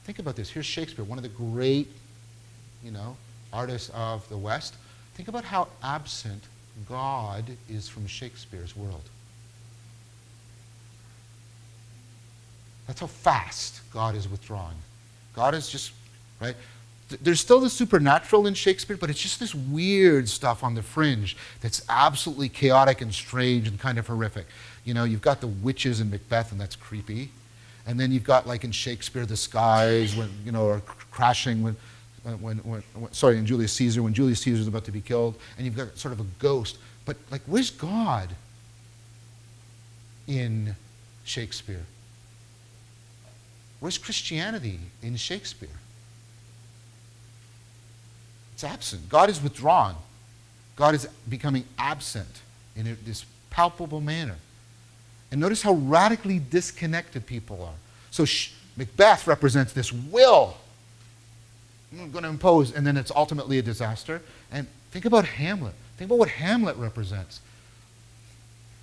Think about this. Here's Shakespeare, one of the great, you know, artists of the West. Think about how absent God is from Shakespeare's world. That's how fast God is withdrawing. God is just, right? There's still the supernatural in Shakespeare, but it's just this weird stuff on the fringe that's absolutely chaotic and strange and kind of horrific. You know, you've got the witches in Macbeth, and that's creepy. And then you've got, like in Shakespeare, the skies, when, you know, are crashing in Julius Caesar, when Julius Caesar is about to be killed, and you've got sort of a ghost. But, like, where's God in Shakespeare? Where's Christianity in Shakespeare? It's absent. God is withdrawn. God is becoming absent in this palpable manner. And notice how radically disconnected people are. So Macbeth represents this will. I'm going to impose, and then it's ultimately a disaster. And think about Hamlet. Think about what Hamlet represents.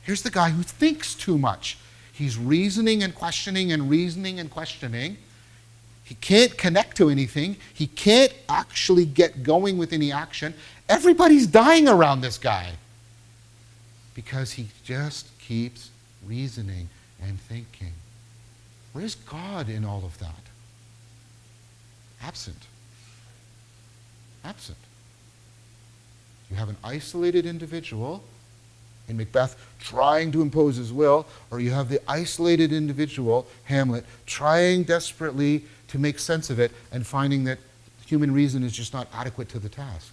Here's the guy who thinks too much. He's reasoning and questioning and reasoning and questioning. He can't connect to anything. He can't actually get going with any action. Everybody's dying around this guy because he just keeps reasoning and thinking. Where's God in all of that? Absent. Absent. You have an isolated individual in Macbeth trying to impose his will, or you have the isolated individual, Hamlet, trying desperately to make sense of it and finding that human reason is just not adequate to the task.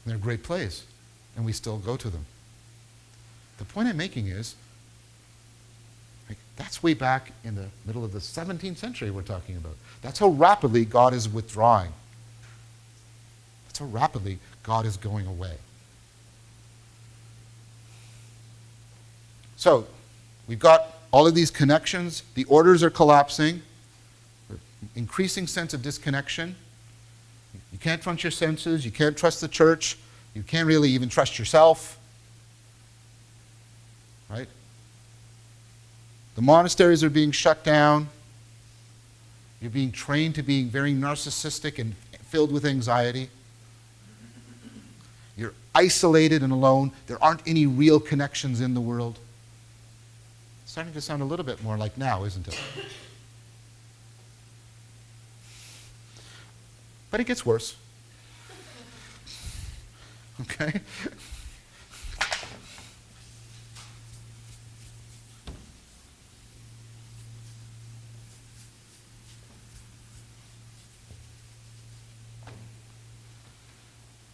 And they're great plays, and we still go to them. The point I'm making is, like, that's way back in the middle of the 17th century we're talking about. That's how rapidly God is withdrawing. That's how rapidly God is going away. So, we've got all of these connections. The orders are collapsing. Increasing sense of disconnection. You can't trust your senses. You can't trust the church. You can't really even trust yourself. Right? The monasteries are being shut down. You're being trained to being very narcissistic and filled with anxiety. You're isolated and alone. There aren't any real connections in the world. It's starting to sound a little bit more like now, isn't it? But it gets worse. Okay?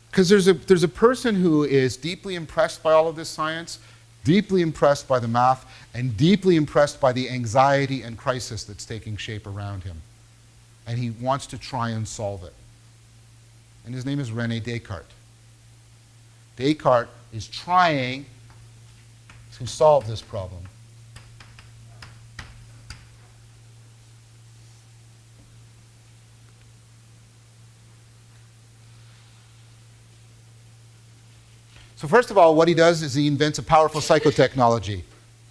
Because there's a person who is deeply impressed by all of this science, deeply impressed by the math, and deeply impressed by the anxiety and crisis that's taking shape around him. And he wants to try and solve it. And his name is René Descartes. Descartes is trying to solve this problem. So first of all, what he does is he invents a powerful psychotechnology.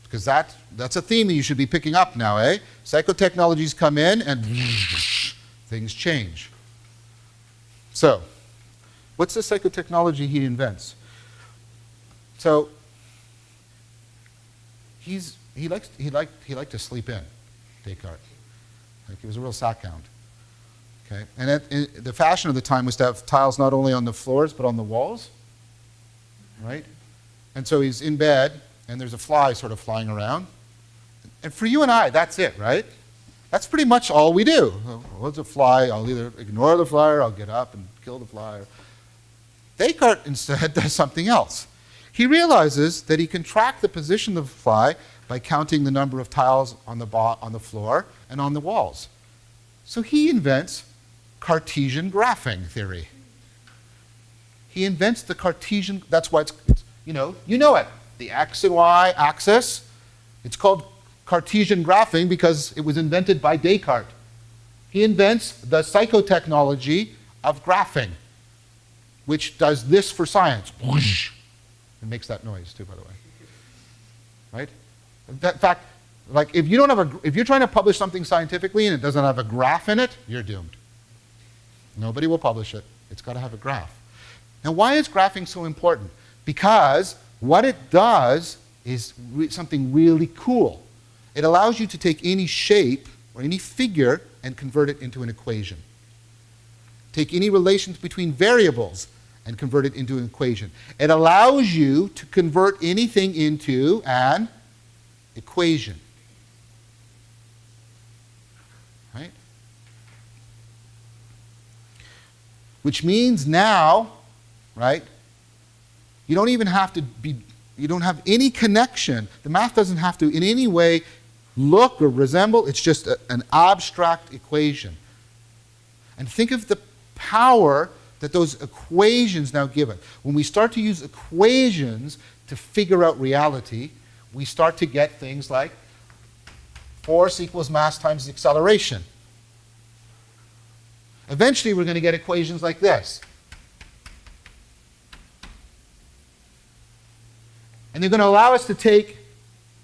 Because that's a theme that you should be picking up now, eh? Psychotechnologies come in and things change. So, what's the psychotechnology he invents? So, he liked to sleep in, Descartes. Like he was a real sack hound. Okay, and the fashion of the time was to have tiles not only on the floors but on the walls, right? And so he's in bed, and there's a fly sort of flying around. And for you and I, that's it, right? That's pretty much all we do. What's a fly? I'll either ignore the fly, or I'll get up and kill the fly. Descartes instead does something else. He realizes that he can track the position of the fly by counting the number of tiles on the floor and on the walls. So he invents Cartesian graphing theory. He invents the Cartesian, that's why it's you know it, the x and y axis. It's called Cartesian graphing because it was invented by Descartes. He invents the psychotechnology of graphing, which does this for science. Whoosh. It makes that noise too, by the way. Right? In fact, like if you're trying to publish something scientifically and it doesn't have a graph in it, you're doomed. Nobody will publish it. It's got to have a graph. Now, why is graphing so important? Because what it does is something really cool. It allows you to take any shape or any figure and convert it into an equation. Take any relations between variables and convert it into an equation. It allows you to convert anything into an equation. Right? Which means now, right, you don't even have to be, you don't have any connection. The math doesn't have to in any way look or resemble. It's just an abstract equation. And think of the power that those equations now give us. When we start to use equations to figure out reality, we start to get things like force equals mass times the acceleration. Eventually, we're going to get equations like this. And they're going to allow us to take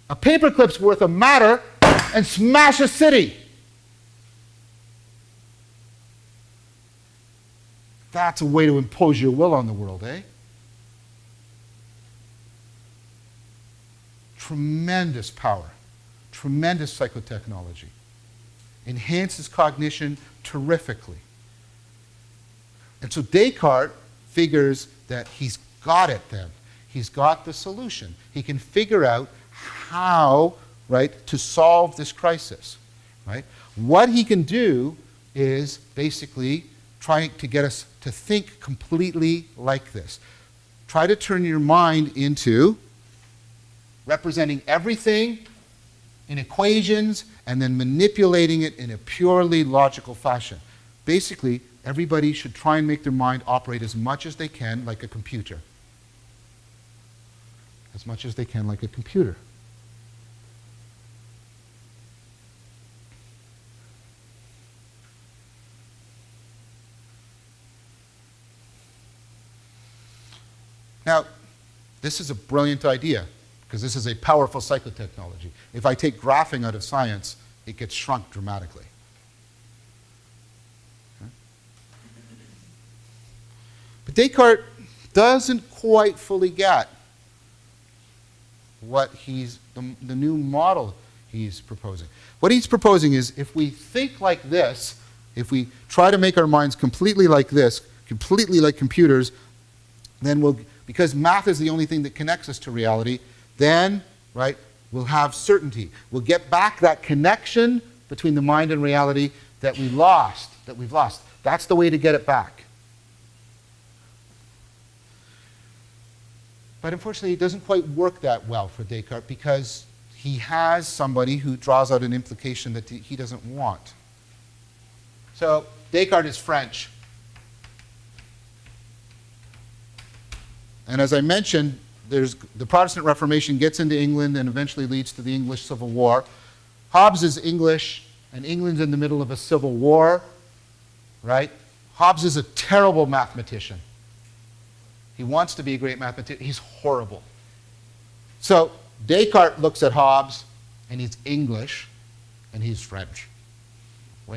a paperclip's worth of matter and smash a city. That's a way to impose your will on the world, eh? Tremendous power, tremendous psychotechnology. Enhances cognition terrifically. And so Descartes figures that he's got it then. He's got the solution. He can figure out how, right, to solve this crisis, right? What he can do is basically trying to get us to think completely like this. Try to turn your mind into representing everything in equations and then manipulating it in a purely logical fashion. Basically, everybody should try and make their mind operate as much as they can like a computer. As much as they can like a computer. Now, this is a brilliant idea because this is a powerful psychotechnology. If I take graphing out of science, it gets shrunk dramatically. Okay? But Descartes doesn't quite fully get what the new model he's proposing. What he's proposing is if we think like this, if we try to make our minds completely like this, completely like computers, then because math is the only thing that connects us to reality, then, right, we'll have certainty. We'll get back that connection between the mind and reality that we've lost. That's the way to get it back. But unfortunately, it doesn't quite work that well for Descartes because he has somebody who draws out an implication that he doesn't want. So Descartes is French. And as I mentioned, the Protestant Reformation gets into England and eventually leads to the English Civil War. Hobbes is English, and England's in the middle of a civil war, right? Hobbes is a terrible mathematician. He wants to be a great mathematician. He's horrible. So Descartes looks at Hobbes, and he's English, and he's French.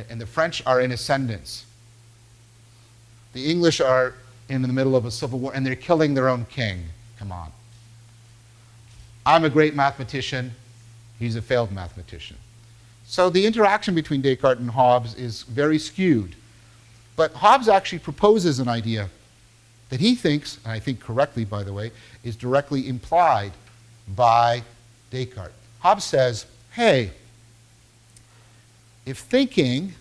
And the French are in ascendance. The English are in the middle of a civil war, and they're killing their own king. Come on. I'm a great mathematician. He's a failed mathematician. So the interaction between Descartes and Hobbes is very skewed. But Hobbes actually proposes an idea that he thinks, and I think correctly, by the way, is directly implied by Descartes. Hobbes says, hey, if thinking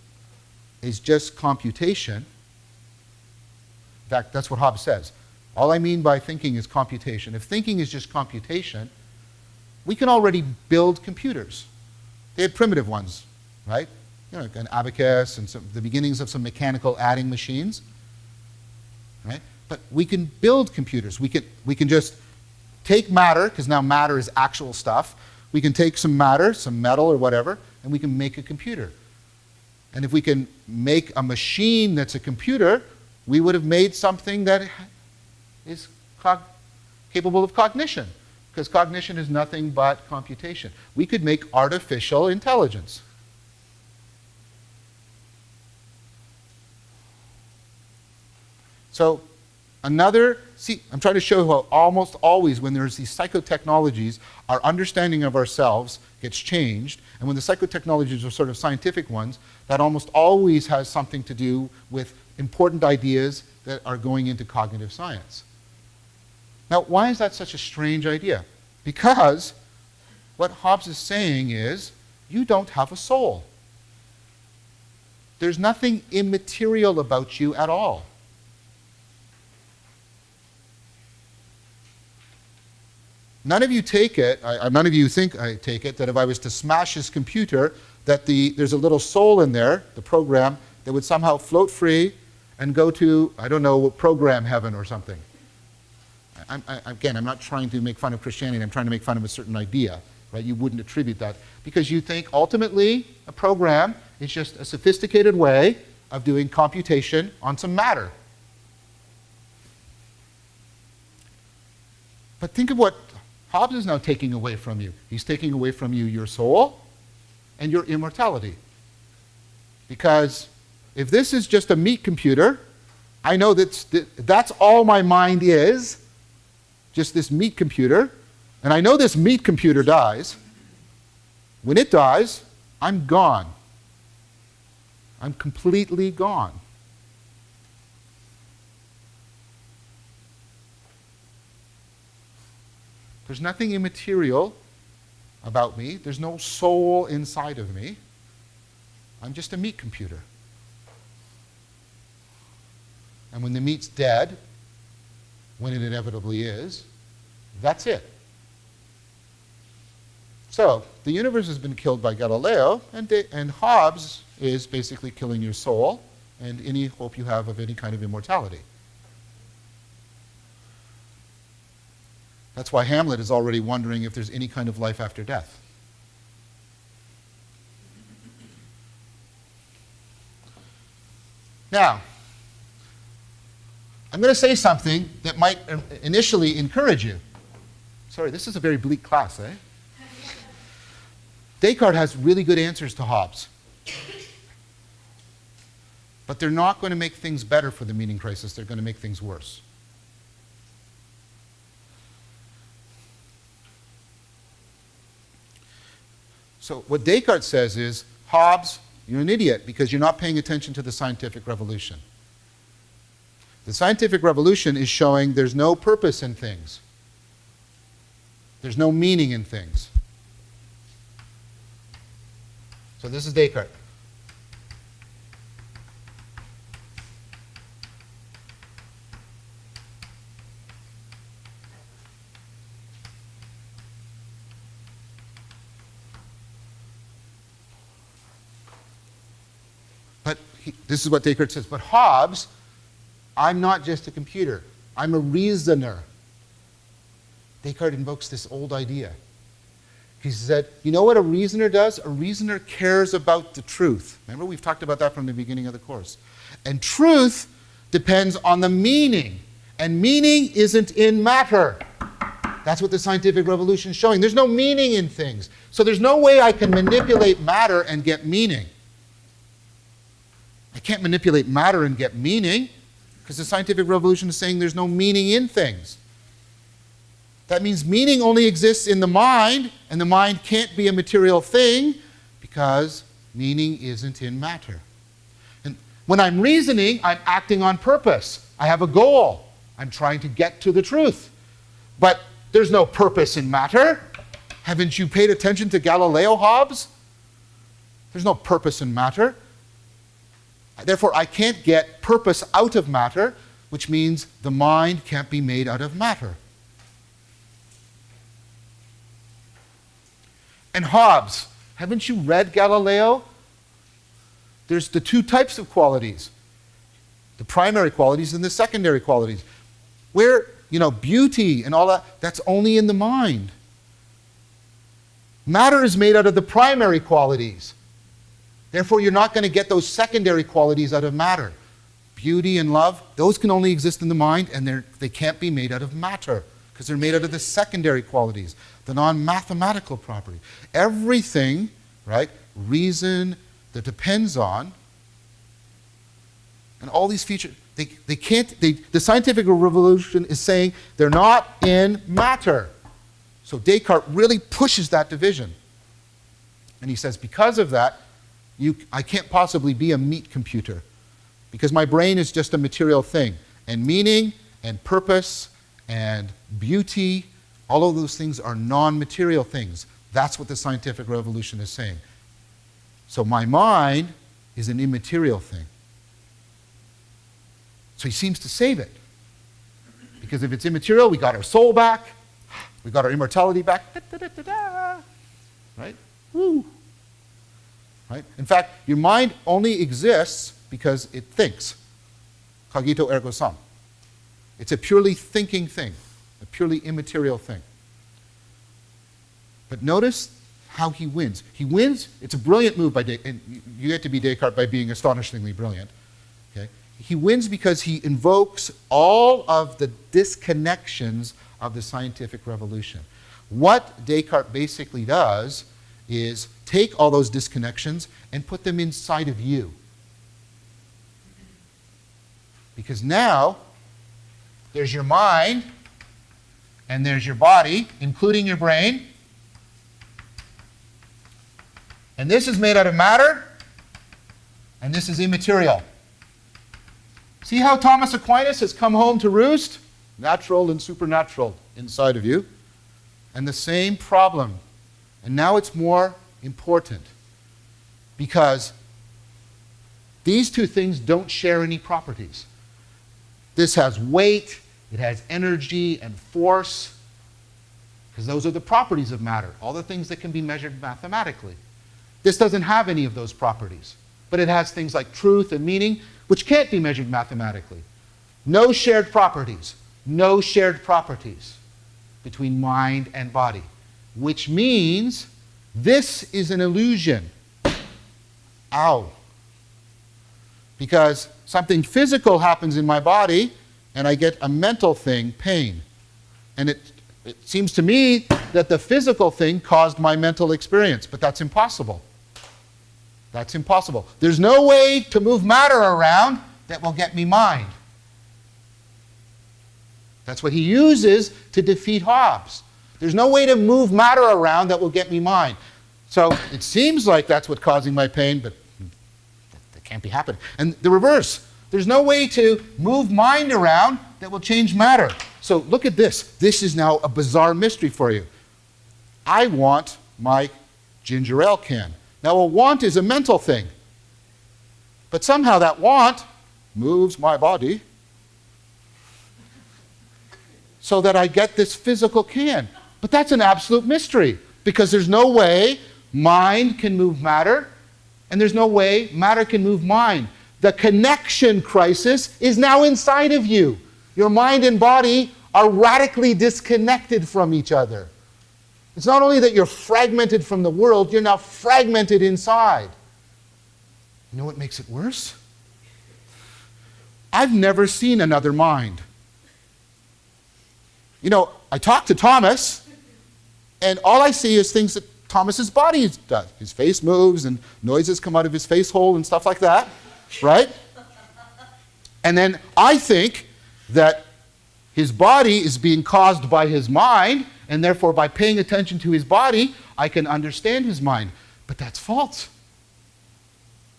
is just computation, in fact, that's what Hobbes says. All I mean by thinking is computation. If thinking is just computation, we can already build computers. They had primitive ones, right? You know, an abacus and the beginnings of some mechanical adding machines, right? But we can build computers. We can just take matter, because now matter is actual stuff. We can take some matter, some metal or whatever, and we can make a computer. And if we can make a machine that's a computer, we would have made something that is capable of cognition, because cognition is nothing but computation. We could make artificial intelligence. So see, I'm trying to show how almost always when there's these psychotechnologies, our understanding of ourselves gets changed. And when the psychotechnologies are sort of scientific ones, that almost always has something to do with important ideas that are going into cognitive science. Now, why is that such a strange idea? Because what Hobbes is saying is, you don't have a soul. There's nothing immaterial about you at all. None of you take it, none of you think I take it, that if I was to smash this computer, that there's a little soul in there, the program, that would somehow float free and go to, I don't know, program heaven or something. Again, I'm not trying to make fun of Christianity, I'm trying to make fun of a certain idea, right? You wouldn't attribute that, because you think ultimately a program is just a sophisticated way of doing computation on some matter. But think of what Hobbes is now taking away from you. He's taking away from you your soul and your immortality. Because if this is just a meat computer, I know that's all my mind is, just this meat computer, and I know this meat computer dies. When it dies, I'm gone. I'm completely gone. There's nothing immaterial about me. There's no soul inside of me. I'm just a meat computer. And when the meat's dead, when it inevitably is, that's it. So, the universe has been killed by Galileo, and Hobbes is basically killing your soul and any hope you have of any kind of immortality. That's why Hamlet is already wondering if there's any kind of life after death. Now, I'm going to say something that might initially encourage you. Sorry, this is a very bleak class, eh? Descartes has really good answers to Hobbes. But they're not going to make things better for the meaning crisis. They're going to make things worse. So what Descartes says is, Hobbes, you're an idiot because you're not paying attention to the scientific revolution. The scientific revolution is showing there's no purpose in things. There's no meaning in things. So this is Descartes. This is what Descartes says. But Hobbes, I'm not just a computer. I'm a reasoner. Descartes invokes this old idea. He said, you know what a reasoner does? A reasoner cares about the truth. Remember, we've talked about that from the beginning of the course. And truth depends on the meaning. And meaning isn't in matter. That's what the scientific revolution is showing. There's no meaning in things. So there's no way I can manipulate matter and get meaning. I can't manipulate matter and get meaning, because the scientific revolution is saying there's no meaning in things. That means meaning only exists in the mind, and the mind can't be a material thing because meaning isn't in matter. And when I'm reasoning, I'm acting on purpose. I have a goal. I'm trying to get to the truth. But there's no purpose in matter. Haven't you paid attention to Galileo, Hobbes? There's no purpose in matter. Therefore, I can't get purpose out of matter, which means the mind can't be made out of matter. And Hobbes, haven't you read Galileo? There's the two types of qualities, the primary qualities and the secondary qualities. Where, beauty and all that, that's only in the mind. Matter is made out of the primary qualities. Therefore, you're not going to get those secondary qualities out of matter. Beauty and love, those can only exist in the mind, and they can't be made out of matter because they're made out of the secondary qualities, the non-mathematical property. Everything, right, reason that depends on, and all these features, the scientific revolution is saying they're not in matter. So Descartes really pushes that division. And he says, because of that, I can't possibly be a meat computer because my brain is just a material thing. And meaning and purpose and beauty, all of those things are non-material things. That's what the scientific revolution is saying. So my mind is an immaterial thing. So he seems to save it. Because if it's immaterial, we got our soul back. We got our immortality back. Da, da, da, da, da. Right? Woo. Right? In fact, your mind only exists because it thinks. Cogito ergo sum. It's a purely thinking thing, a purely immaterial thing. But notice how he wins. He wins. It's a brilliant move by Descartes. And you get to be Descartes by being astonishingly brilliant. Okay? He wins because he invokes all of the disconnections of the scientific revolution. What Descartes basically does is take all those disconnections and put them inside of you. Because now, there's your mind, and there's your body, including your brain. And this is made out of matter, and this is immaterial. See how Thomas Aquinas has come home to roost? Natural and supernatural inside of you. And the same problem. And now it's more important because these two things don't share any properties. This has weight, it has energy and force, because those are the properties of matter, all the things that can be measured mathematically. This doesn't have any of those properties, but it has things like truth and meaning, which can't be measured mathematically. No shared properties between mind and body, which means this is an illusion. Ow. Because something physical happens in my body, and I get a mental thing, pain. And it seems to me that the physical thing caused my mental experience, but that's impossible. That's impossible. There's no way to move matter around that will get me mind. That's what he uses to defeat Hobbes. There's no way to move matter around that will get me mind. So it seems like that's what's causing my pain, but that can't be happening. And the reverse. There's no way to move mind around that will change matter. So look at this. This is now a bizarre mystery for you. I want my ginger ale can. Now a want is a mental thing. But somehow that want moves my body so that I get this physical can. But that's an absolute mystery because there's no way mind can move matter and there's no way matter can move mind. The connection crisis is now inside of you. Your mind and body are radically disconnected from each other. It's not only that you're fragmented from the world, you're now fragmented inside. You know what makes it worse? I've never seen another mind. I talk to Thomas, and all I see is things that Thomas's body does. His face moves, and noises come out of his face hole and stuff like that, right? And then I think that His body is being caused by his mind, and therefore by paying attention to his body, I can understand his mind. But that's false.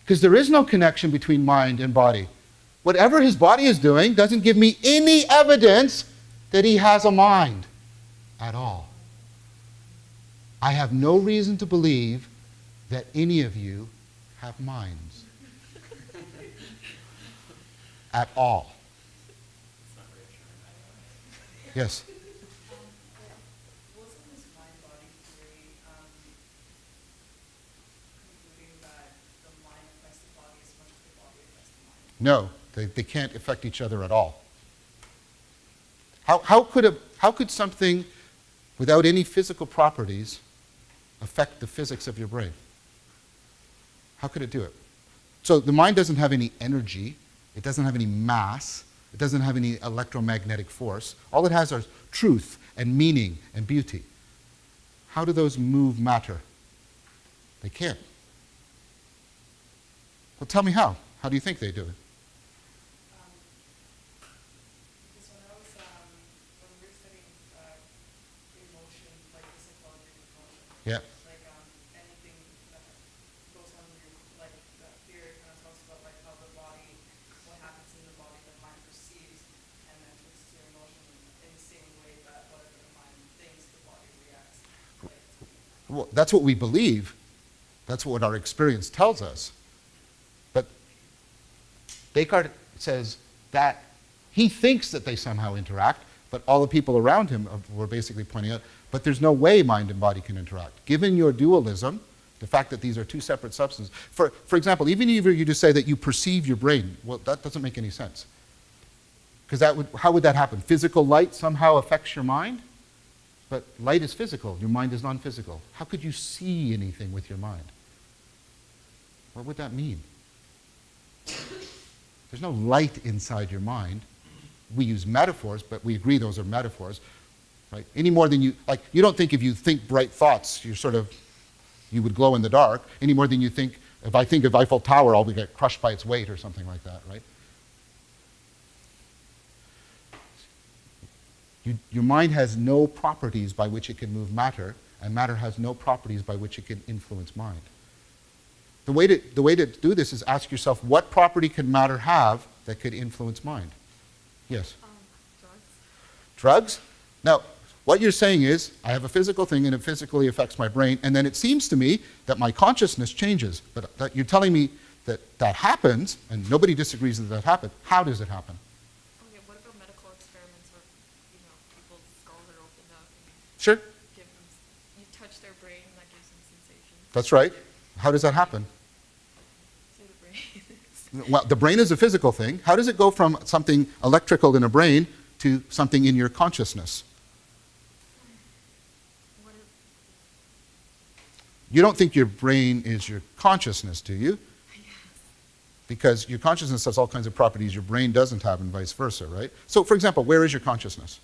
Because there is no connection between mind and body. Whatever his body is doing doesn't give me any evidence that he has a mind at all. I have no reason to believe that any of you have minds. At all. Yes? Wasn't this mind-body theory concluding that the mind affects the body as much as the body affects the mind? No, they can't affect each other at all. How could something without any physical properties affect the physics of your brain? How could it do it? So the mind doesn't have any energy, it doesn't have any mass, it doesn't have any electromagnetic force. All it has are truth and meaning and beauty. How do those move matter? They can't. Well, tell me how. How do you think they do it? Because when we were studying emotion, like the psychology of emotion, Yeah. like anything that goes on in your, like that theory kind of talks about like how the body, what happens in the body, the mind perceives, and then puts to your emotion in the same way that whatever the mind thinks, the body reacts. Like, Well, that's what we believe. That's what our experience tells us. But Descartes says that he thinks that they somehow interact, but all the people around him were basically pointing out, but there's no way mind and body can interact. Given your dualism, the fact that these are two separate substances. For example, even if you just say that you perceive your brain, well, that doesn't make any sense. Because how would that happen? Physical light somehow affects your mind? But light is physical, your mind is non-physical. How could you see anything with your mind? What would that mean? There's no light inside your mind. We use metaphors, but we agree those are metaphors, right? Any more than you don't think if you think bright thoughts, you would glow in the dark, any more than you think, if I think of Eiffel Tower, I'll get crushed by its weight or something like that, right? Your mind has no properties by which it can move matter, and matter has no properties by which it can influence mind. The way to do this is ask yourself, what property can matter have that could influence mind? Yes? Drugs. Drugs? Now, what you're saying is, I have a physical thing and it physically affects my brain, and then it seems to me that my consciousness changes. But that you're telling me that that happens, and nobody disagrees that that happens. How does it happen? Okay, what about medical experiments where, people's skulls are opened up and Sure, you touch their brain and that gives them sensations? that's right. How does that happen? So the brain. Well, the brain is a physical thing. How does it go from something electrical in a brain to something in your consciousness? What is, You don't think your brain is your consciousness, do you? yes. Because your consciousness has all kinds of properties your brain doesn't have and vice versa, right? So, for example, where is your consciousness?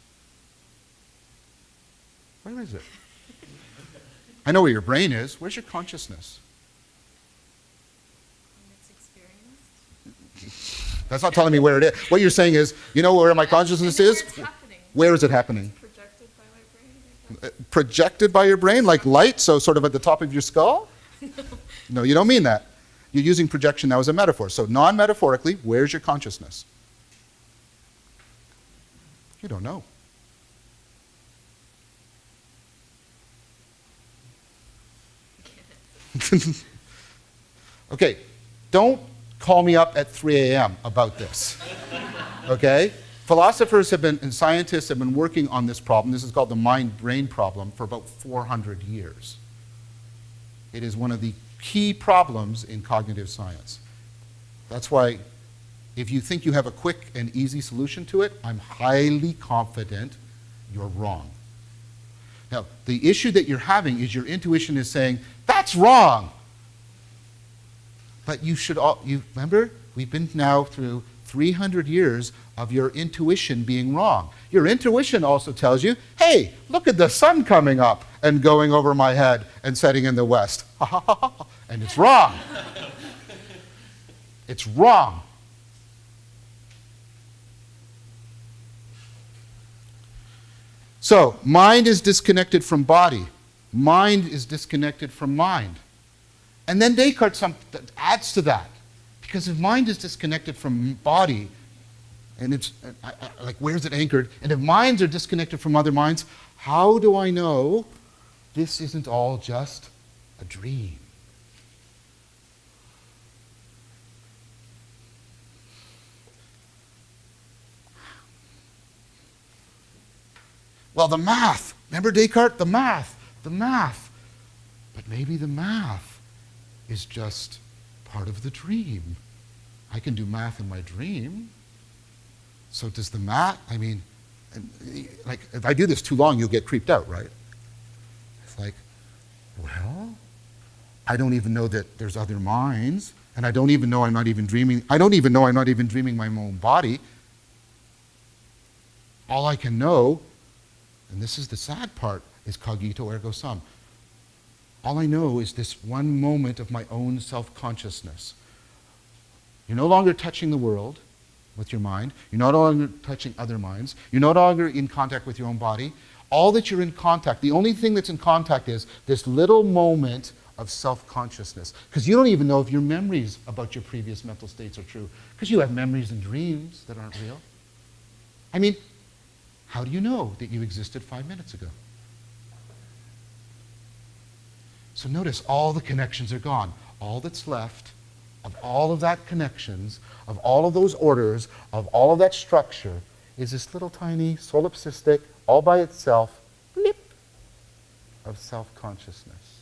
Where is it? I know where your brain is. Where's your consciousness? It's experienced. That's not telling me where it is. What you're saying is, you know where my consciousness I know is? where it's happening. Where is it happening? It's projected by my brain. I guess. Projected by your brain, like light, so sort of at the top of your skull? No, you don't mean that. You're using projection now as a metaphor. So non-metaphorically, where's your consciousness? You don't know. Okay, don't call me up at 3 a.m. about this. Okay? Philosophers and scientists have been working on this problem. This is called the mind-brain problem for about 400 years. It is one of the key problems in cognitive science. That's why if you think you have a quick and easy solution to it, I'm highly confident you're wrong. Now, the issue that you're having is your intuition is saying, that's wrong. But you remember, we've been now through 300 years of your intuition being wrong. Your intuition also tells you, hey, look at the sun coming up and going over my head and setting in the west. And it's wrong. It's wrong. So, mind is disconnected from body. Mind is disconnected from mind. And then Descartes adds to that. Because if mind is disconnected from body, and it's like, where's it anchored? And if minds are disconnected from other minds, how do I know this isn't all just a dream? Well, the math. Remember Descartes? The math. But maybe the math is just part of the dream. I can do math in my dream. So does the math, like, if I do this too long, you'll get creeped out, right? It's like, well, I don't even know that there's other minds, and I don't even know I'm not even dreaming. I don't even know I'm not even dreaming my own body. All I can know, and this is the sad part, is cogito ergo sum. All I know is this one moment of my own self-consciousness. You're no longer touching the world with your mind. You're no longer touching other minds. You're no longer in contact with your own body. All that you're in contact, the only thing that's in contact is this little moment of self-consciousness. Because you don't even know if your memories about your previous mental states are true. Because you have memories and dreams that aren't real. I mean, how do you know that you existed 5 minutes ago? So notice all the connections are gone. All that's left of all of that connections, of all of those orders, of all of that structure, is this little tiny solipsistic, all by itself, blip, of self-consciousness.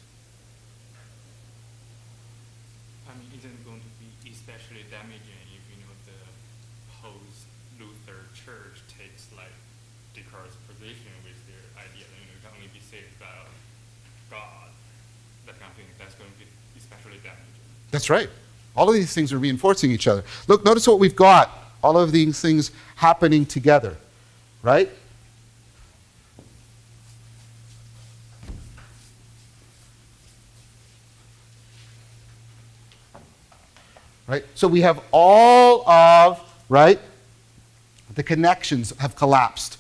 I mean, isn't it going to be especially damaging if, the post-Luther church takes, like, Descartes' position with their idea that, you can only be saved by God, that kind of thing. That's going to be especially damaging. That's right. All of these things are reinforcing each other. Look, notice what we've got. All of these things happening together, right? Right? So we have all of, right, the connections have collapsed.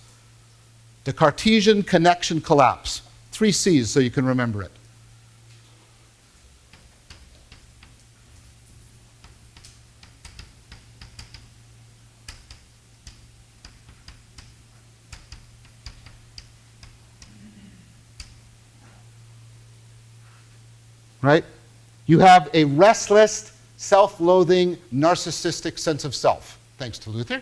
The Cartesian connection collapse. 3 C's so you can remember it. Right? You have a restless, self-loathing, narcissistic sense of self, thanks to Luther.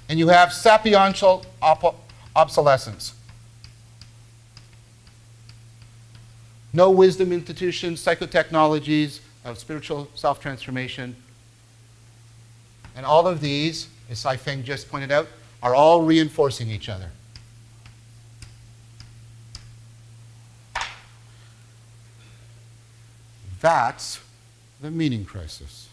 And you have sapiential obsolescence. No wisdom institutions, psychotechnologies of spiritual self-transformation. And all of these, as Sai-Feng just pointed out, are all reinforcing each other. That's the meaning crisis.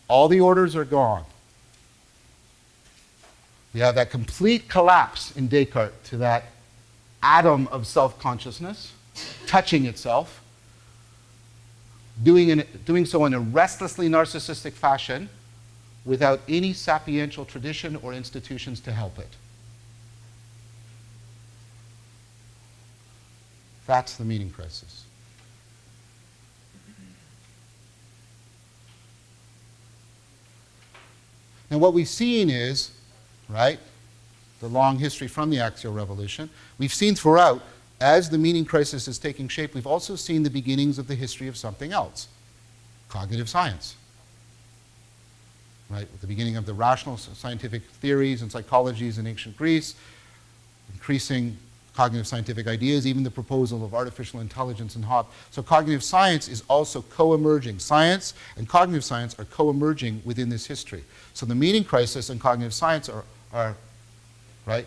All the orders are gone. We have that complete collapse in Descartes to that atom of self-consciousness, touching itself, doing so in a restlessly narcissistic fashion without any sapiential tradition or institutions to help it. That's the meaning crisis. Now what we've seen is, right, the long history from the axial revolution, we've seen throughout, as the meaning crisis is taking shape, we've also seen the beginnings of the history of something else, cognitive science. Right, with the beginning of the rational scientific theories and psychologies in ancient Greece, increasing cognitive scientific ideas, even the proposal of artificial intelligence and Hobbes. So cognitive science is also co-emerging. Science and cognitive science are co-emerging within this history. So the meaning crisis and cognitive science are right,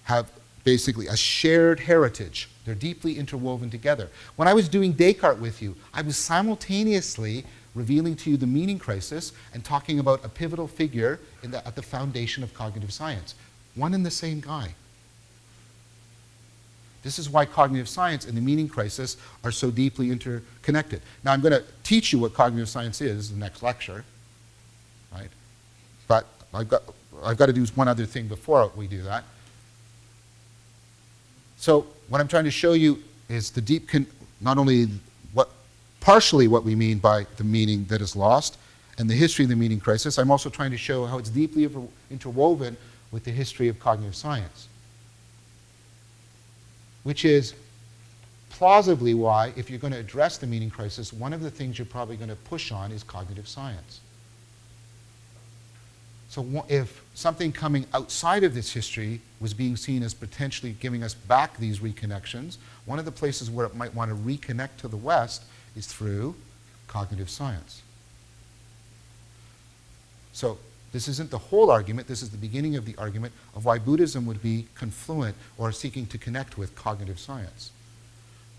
have basically a shared heritage. They're deeply interwoven together. When I was doing Descartes with you, I was simultaneously revealing to you the meaning crisis and talking about a pivotal figure at the foundation of cognitive science. One and the same guy. This is why cognitive science and the meaning crisis are so deeply interconnected. Now, I'm going to teach you what cognitive science is in the next lecture, right? But I've got to do one other thing before we do that. So what I'm trying to show you is the deep, not only partially what we mean by the meaning that is lost and the history of the meaning crisis, I'm also trying to show how it's deeply interwoven with the history of cognitive science. Which is plausibly why, if you're going to address the meaning crisis, one of the things you're probably going to push on is cognitive science. So if something coming outside of this history was being seen as potentially giving us back these reconnections, one of the places where it might want to reconnect to the West is through cognitive science. So this isn't the whole argument, this is the beginning of the argument of why Buddhism would be confluent or seeking to connect with cognitive science,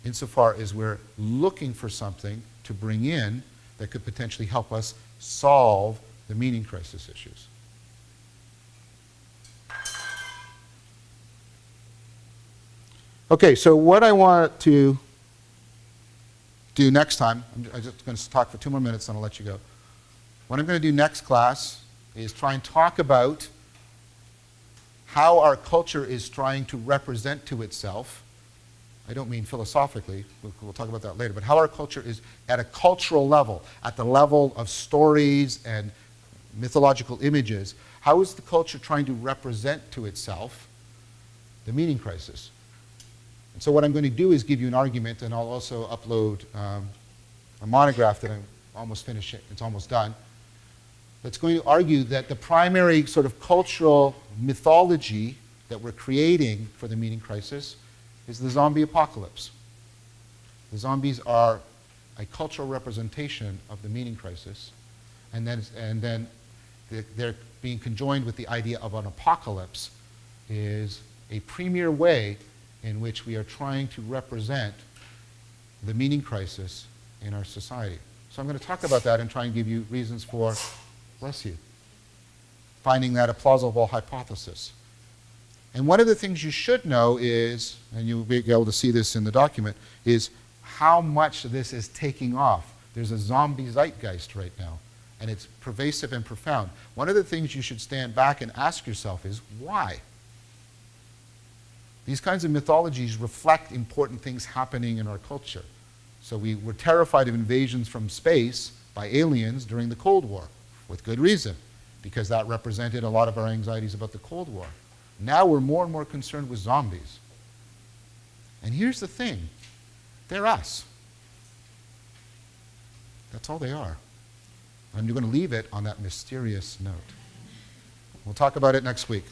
insofar as we're looking for something to bring in that could potentially help us solve the meaning crisis issues. Okay, so what I want to do next time, I'm just going to talk for 2 more minutes and I'll let you go. What I'm going to do next class is try and talk about how our culture is trying to represent to itself. I don't mean philosophically, we'll talk about that later, but how our culture is at a cultural level, at the level of stories and mythological images. How is the culture trying to represent to itself the meaning crisis? And so what I'm going to do is give you an argument, and I'll also upload a monograph that I'm almost finished, it's almost done, that's going to argue that the primary sort of cultural mythology that we're creating for the meaning crisis is the zombie apocalypse. The zombies are a cultural representation of the meaning crisis, and then they're being conjoined with the idea of an apocalypse is a premier way in which we are trying to represent the meaning crisis in our society. So I'm going to talk about that and try and give you reasons for, bless you, finding that a plausible hypothesis. And one of the things you should know is, and you'll be able to see this in the document, is how much this is taking off. There's a zombie zeitgeist right now, and it's pervasive and profound. One of the things you should stand back and ask yourself is, why? These kinds of mythologies reflect important things happening in our culture. So we were terrified of invasions from space by aliens during the Cold War, with good reason, because that represented a lot of our anxieties about the Cold War. Now we're more and more concerned with zombies. And here's the thing, they're us. That's all they are. And you're going to leave it on that mysterious note. We'll talk about it next week.